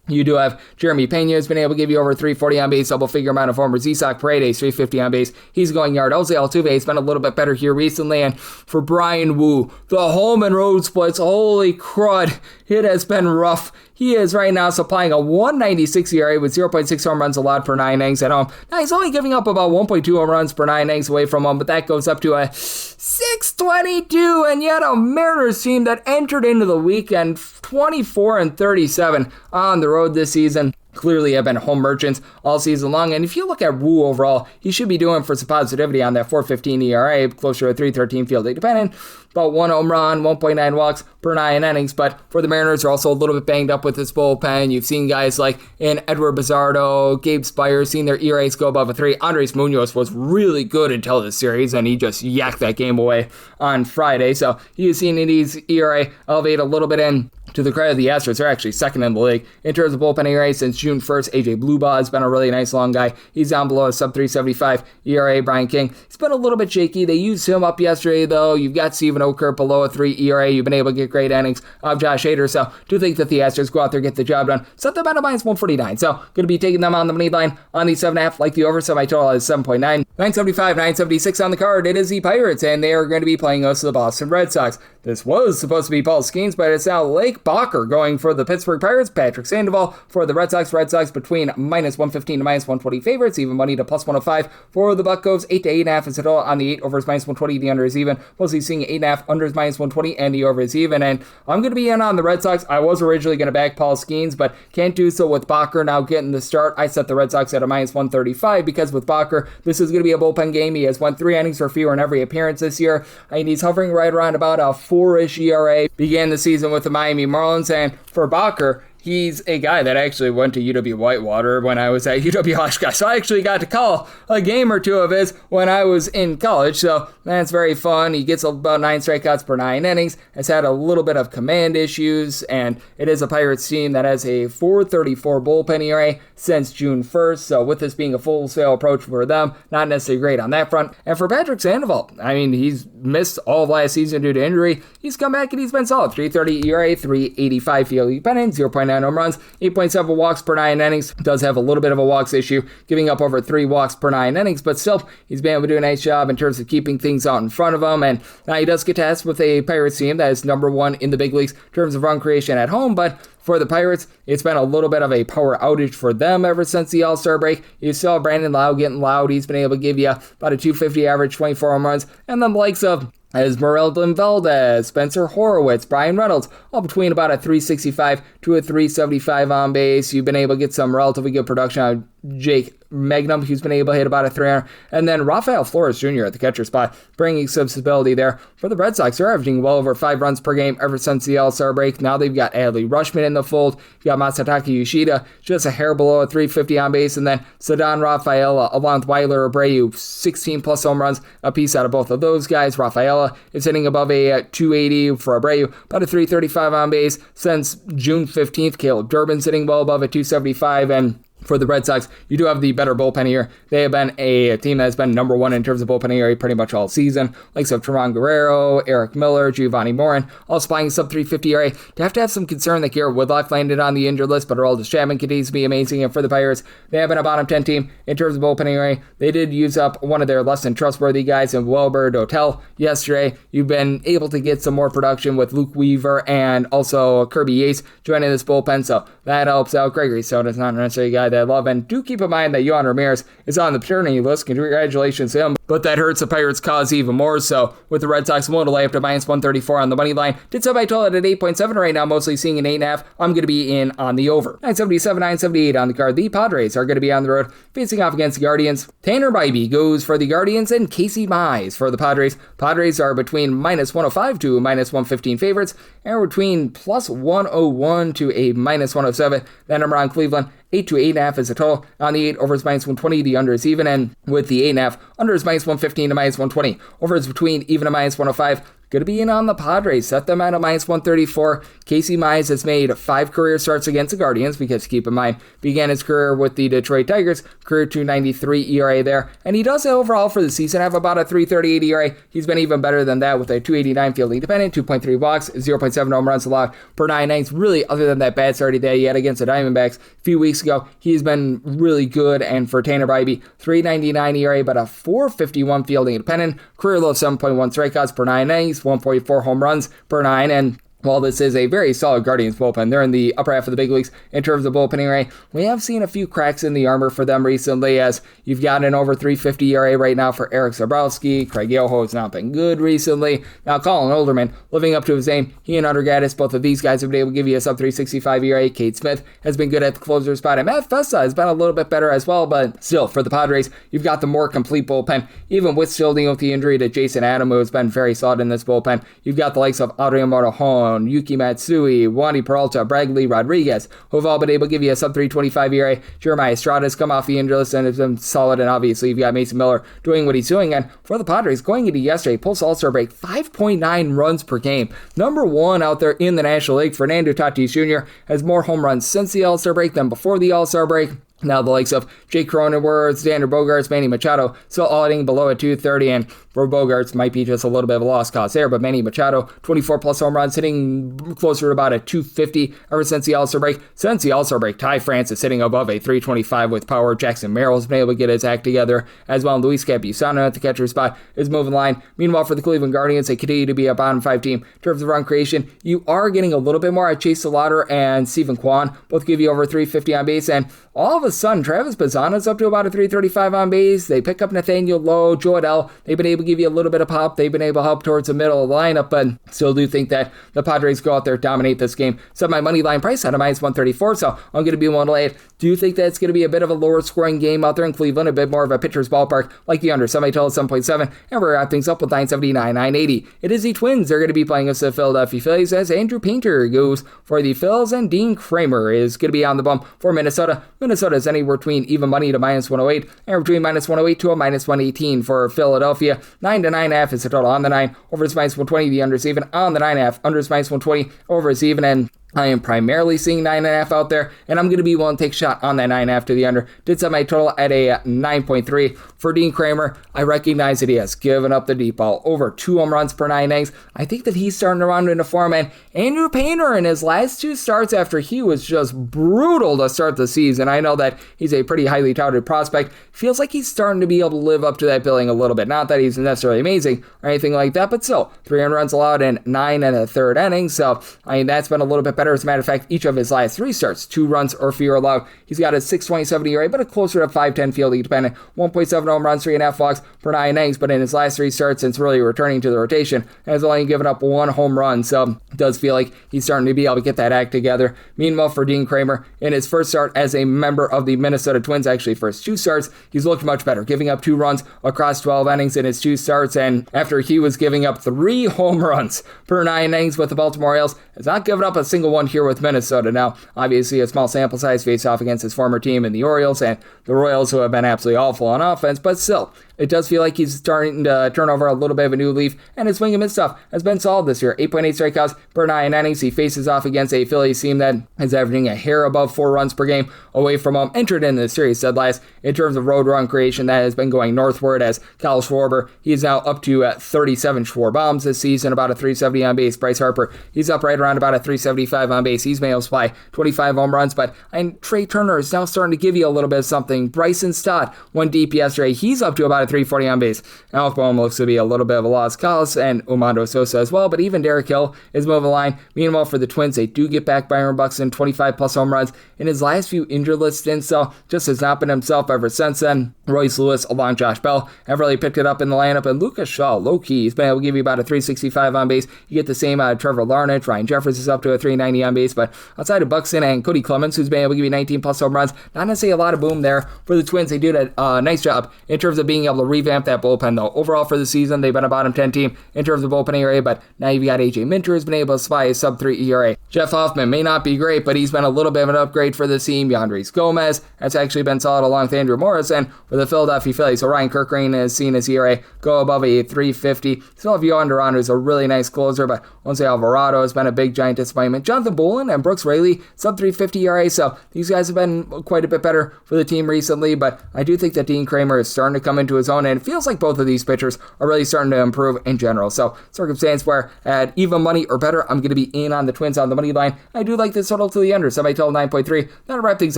you do have Jeremy Pena has been able to give you over 340 on base, double-figure amount of homers. Isaac Paredes, 350 on base. He's going yard. Jose Altuve has been a little bit better here recently. And for Brian Wu, the home and road splits, holy crud, it has been rough. He is right now supplying a 196 ERA with 0.6 home runs allowed per 9 innings at home. Now, he's only giving up about 1.2 home runs per 9 innings away from home, but that goes up to a 622, and yet a Mariners team that entered into the weekend 24-37 on the road this season. Clearly have been home merchants all season long. And if you look at Wu overall, he should be doing for some positivity on that 4.15 ERA, closer to 3.13 fielding dependent. About 1 home run, 1.9 walks per 9 innings. But for the Mariners, they're also a little bit banged up with this bullpen. You've seen guys like in Edward Bizardo, Gabe Spires, seen their ERAs go above a 3. Andres Munoz was really good until this series, and he just yacked that game away on Friday. So you've seen his ERA elevate a little bit in. To the credit of the Astros, they're actually second in the league in terms of bullpen ERA since June 1st. AJ Bluebaugh has been a really nice long guy. He's down below a sub 375 ERA. Brian King, he's been a little bit shaky. They used him up yesterday, though. You've got Steven Okert below a 3 ERA. You've been able to get great innings of Josh Hader. So do think that the Astros go out there, get the job done. Set them at a minus 149. So going to be taking them on the money line on the 7.5. Like the over, my total is 7.9. 975, 976 on the card. It is the Pirates, and they are going to be playing us to the Boston Red Sox. This was supposed to be Paul Skeens, but it's now Lake Bacher going for the Pittsburgh Pirates. Patrick Sandoval for the Red Sox. Red Sox between minus 115 to minus 120 favorites. Even money to plus 105 for the Buccos. 8 to 8.5 is it all on the 8 overs minus 120. The under is even. Mostly seeing 8.5 unders minus 120, and the over is even. And I'm going to be in on the Red Sox. I was originally going to back Paul Skeens, but can't do so with Bacher now getting the start. I set the Red Sox at a minus 135 because with Bacher, this is going to be a bullpen game. He has won 3 innings or fewer in every appearance this year, and he's hovering right around about a 4-ish ERA. Began the season with the Miami Marlins, and for Bacher, he's a guy that actually went to UW Whitewater when I was at UW Oshkosh. So I actually got to call a game or two of his when I was in college. So that's very fun. He gets about 9 strikeouts per 9 innings, has had a little bit of command issues, and it is a Pirates team that has a 4.34 bullpen ERA since June 1st. So with this being a full sale approach for them, not necessarily great on that front. And for Patrick Sandoval, I mean, he's missed all of last season due to injury. He's come back and he's been solid. 3.30 ERA, 3.85 fielding pennant, 0.9 home runs, 8.7 walks per 9 innings. Does have a little bit of a walks issue, giving up over 3 walks per 9 innings, but still, he's been able to do a nice job in terms of keeping things out in front of him. And now he does get tasked with a Pirates team that is number 1 in the big leagues in terms of run creation at home, but for the Pirates, it's been a little bit of a power outage for them ever since the All-Star break. You saw Brandon Lowe getting loud. He's been able to give you about a 250 average, 24 home runs, and then the likes of Esmeralda Valdez, Spencer Horowitz, Brian Reynolds, all between about a 365 to a 375 on base. You've been able to get some relatively good production out of Jake Magnum, who's been able to hit about a 300, and then Rafael Flores Jr. at the catcher spot, bringing some stability there. For the Red Sox, they're averaging well over 5 runs per game ever since the All-Star break. Now they've got Adley Rutschman in the fold. You've got Masataka Yoshida, just a hair below a 350 on base, and then Ceddanne Rafaela, along with Weiler Abreu, 16-plus home runs apiece out of both of those guys. Rafaela is hitting above a 280 for Abreu, about a 335 on base since June 15th. Caleb Durbin's hitting well above a 275, and for the Red Sox, you do have the better bullpen here. They have been a team that has been number 1 in terms of bullpen ERA pretty much all season. Likes of Teron Guerrero, Eric Miller, Giovanni Morin, all spying sub 350 ERA. They have to have some concern that Garrett Woodlock landed on the injured list, but Aroldis Chapman continues to be amazing. And for the Pirates, they have been a bottom 10 team in terms of bullpen ERA. They did use up one of their less than trustworthy guys in Wilbur Dotel yesterday. You've been able to get some more production with Luke Weaver and also Kirby Yates joining this bullpen, so that helps out. Gregory Soto's not necessarily a guy that I love, and do keep in mind that Yohan Ramirez is on the paternity list. Congratulations to him, but that hurts the Pirates' cause even more so, with the Red Sox willing to lay up to minus 134 on the money line. Did so by total at 8.7 right now, mostly seeing an 8.5. I'm going to be in on the over. 977, 978 on the card. The Padres are going to be on the road facing off against the Guardians. Tanner Bybee goes for the Guardians and Casey Mize for the Padres. Padres are between minus 105 to minus 115 favorites, and between plus 101 to a minus 107. That number on Cleveland, 8 to 8.5 is the total. On the 8, over is minus 120. The under is even, and with the 8.5, under is minus 115 to minus 120. Over is between even to minus 105. Going to be in on the Padres. Set them at a minus 134. Casey Mize has made 5 career starts against the Guardians, because keep in mind, began his career with the Detroit Tigers, career 2.93 ERA there, and he does overall for the season have about a 3.38 ERA. He's been even better than that with a 2.89 fielding dependent, 2.3 walks, 0.7 home runs allowed per 9 innings. Really, other than that bad start that he had against the Diamondbacks a few weeks ago, he's been really good. And for Tanner Bybee, 3.99 ERA, but a 4.51 fielding dependent, career low of 7.1 strikeouts per 9 innings, 1.4 home runs per 9, and while this is a very solid Guardians bullpen, they're in the upper half of the big leagues in terms of bullpen ERA. We have seen a few cracks in the armor for them recently, as you've got an over 350 ERA right now for Eric Zabrowski. Craig Yoho has not been good recently. Now Colin Olderman, living up to his name, he and Hunter Gaddis, both of these guys have been able to give you a sub 365 ERA. Cade Smith has been good at the closer spot, and Matt Festa has been a little bit better as well, but still, for the Padres, you've got the more complete bullpen, even with still dealing with the injury to Jason Adam, who has been very solid in this bullpen. You've got the likes of Adrian Morejon, Yuki Matsui, Wandy Peralta, Bradley Rodriguez, who have all been able to give you a sub 325 ERA. Jeremiah Estrada has come off the injury list and has been solid, and obviously you've got Mason Miller doing what he's doing. And for the Padres, going into yesterday, post All-Star break, 5.9 runs per game. Number 1 out there in the National League. Fernando Tatis Jr. has more home runs since the All-Star break than before the All-Star break. Now the likes of Jake Cronenworth, Xander Bogaerts, Manny Machado still all hitting below a 230, and for Bogaerts might be just a little bit of a lost cause there, but Manny Machado, 24 plus home runs, hitting closer to about a 250 ever since the All-Star break. Since the All-Star break, Ty France is sitting above a 325 with power. Jackson Merrill's been able to get his act together as well. Luis Campusano at the catcher spot is moving line. Meanwhile, for the Cleveland Guardians, they continue to be a bottom 5 team in terms of run creation. You are getting a little bit more at Chase Salauter and Stephen Kwan, both give you over 350 on base, and all of a of a sudden, Travis Bazzana's up to about a 335 on base. They pick up Nathaniel Lowe, Joe Adell. They've been able to give you a little bit of pop. They've been able to help towards the middle of the lineup, but still do think that the Padres go out there, dominate this game. Set my money line price at a minus 134, so I'm going to be one to lay it. Do you think that it's going to be a bit of a lower scoring game out there in Cleveland, a bit more of a pitcher's ballpark, like the under, semi-total 7.7, and we're wrapping things up with 979, 980. It is the Twins. They're going to be playing us the Philadelphia Phillies as Andrew Painter goes for the Phils, and Dean Kramer is going to be on the bump for Minnesota. Minnesota is anywhere between even money to minus 108, and between minus 108 to a minus 118 for Philadelphia. 9 to 9.5 is the total on the 9. Over is minus 120. The under is even on the 9.5. Under is minus 120. Over is even, and I am primarily seeing 9.5 out there, and I'm going to be willing to take a shot on that 9.5 to the under. Did set my total at a 9.3. For Dean Kramer, I recognize that he has given up the deep ball. Over 2 home runs per 9 innings. I think that he's starting to round into form, and Andrew Painter in his last 2 starts after he was just brutal to start the season. I know that he's a pretty highly touted prospect. Feels like he's starting to be able to live up to that billing a little bit. Not that he's necessarily amazing or anything like that, but still, 3 runs allowed in 9 1/3 innings. So, I mean, that's been a little bit better. As a matter of fact, each of his last 3 starts, 2 runs or fewer allowed. He's got a 6.27 ERA, but a closer to 5.10 fielding dependent. 1.7 home runs, 3.5 walks per 9 innings, but in his last 3 starts since really returning to the rotation, has only given up 1 home run, so it does feel like he's starting to be able to get that act together. Meanwhile, for Dean Kramer, in his first start as a member of the Minnesota Twins, actually first 2 starts, he's looked much better, giving up 2 runs across 12 innings in his 2 starts, and after he was giving up 3 home runs per 9 innings with the Baltimore Orioles, has not given up a single one here with Minnesota. Now, obviously, a small sample size face off against his former team in the Orioles, and the Royals, who have been absolutely awful on offense, but still, it does feel like he's starting to turn over a little bit of a new leaf, and his swing and miss stuff has been solid this year. 8.8 strikeouts per 9 innings. He faces off against a Phillies team that is averaging a hair above 4 runs per game away from home. Entered in the series, said last, in terms of road run creation, that has been going northward as Kyle Schwarber. He's now up to 37 Schwarbombs this season, about a 370 on base. Bryce Harper, he's up right around about a 375 on base. He's been able to supply 25 home runs, but Trey Turner is now starting to give you a little bit of something. Bryson Stott went deep yesterday. He's up to about a 340 on base. Alec Boehm looks to be a little bit of a lost cause, and Omando Sosa as well, but even Derek Hill is moving the line. Meanwhile, for the Twins, they do get back Byron Buxton, 25 plus home runs in his last few injured list stints, so just has not been himself ever since then. Royce Lewis along Josh Bell have really picked it up in the lineup, and Lucas Shaw, low-key, he's been able to give you about a 365 on base. You get the same out of Trevor Larnach. Ryan Jeffers is up to a 390 on base, but outside of Buxton and Cody Clemens, who's been able to give you 19 plus home runs, not necessarily a lot of boom there for the Twins. They did a nice job in terms of being able to revamp that bullpen, though. Overall for the season, they've been a bottom 10 team in terms of bullpen ERA, but now you've got AJ Minter who's been able to supply a sub-3 ERA. Jeff Hoffman may not be great, but he's been a little bit of an upgrade for the team. Yandres Gomez has actually been solid along with Andrew Morris, and for the Philadelphia Phillies, so Ryan Kirkgreen has seen his ERA go above a 350. Still have Yohan Duran, who's a really nice closer, but Jose Alvarado has been a big giant disappointment. Jonathan Bolin and Brooks Raley, sub-350 ERA, so these guys have been quite a bit better for the team recently, but I do think that Dean Kramer is starting to come into his own, and it feels like both of these pitchers are really starting to improve in general. So, circumstance where at even money or better, I'm going to be in on the Twins on the money line. I do like this total to the under, semi-total 9.3. That'll wrap things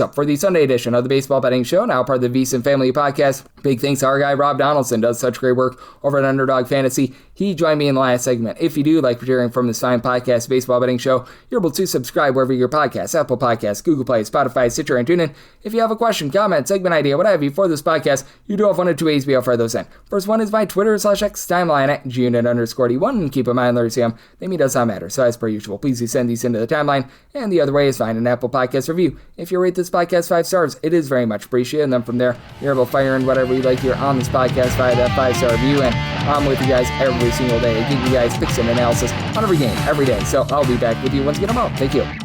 up for the Sunday edition of the Baseball Betting Show, now part of the VSiN Family Podcast. Big thanks to our guy, Rob Donaldson, does such great work over at Underdog Fantasy. He joined me in the last segment. If you do like hearing from this fine podcast, Baseball Betting Show, you're able to subscribe wherever your podcasts, Apple Podcasts, Google Play, Spotify, Stitcher, and TuneIn. If you have a question, comment, segment idea, what have you for this podcast, you do have one of 2 ways to be able to those in. First one is my Twitter/X timeline at @GUnit_D1, and keep in mind, letters CM, name does not matter. So as per usual, please do send these into the timeline. And the other way is find an Apple Podcast review. If you rate this podcast 5 stars, it is very much appreciated. And then from there, you're able to fire in whatever you like here on this podcast via that 5-star review. And I'm with you guys every single day, giving you guys picks and analysis on every game, every day. So I'll be back with you once again tomorrow. Thank you.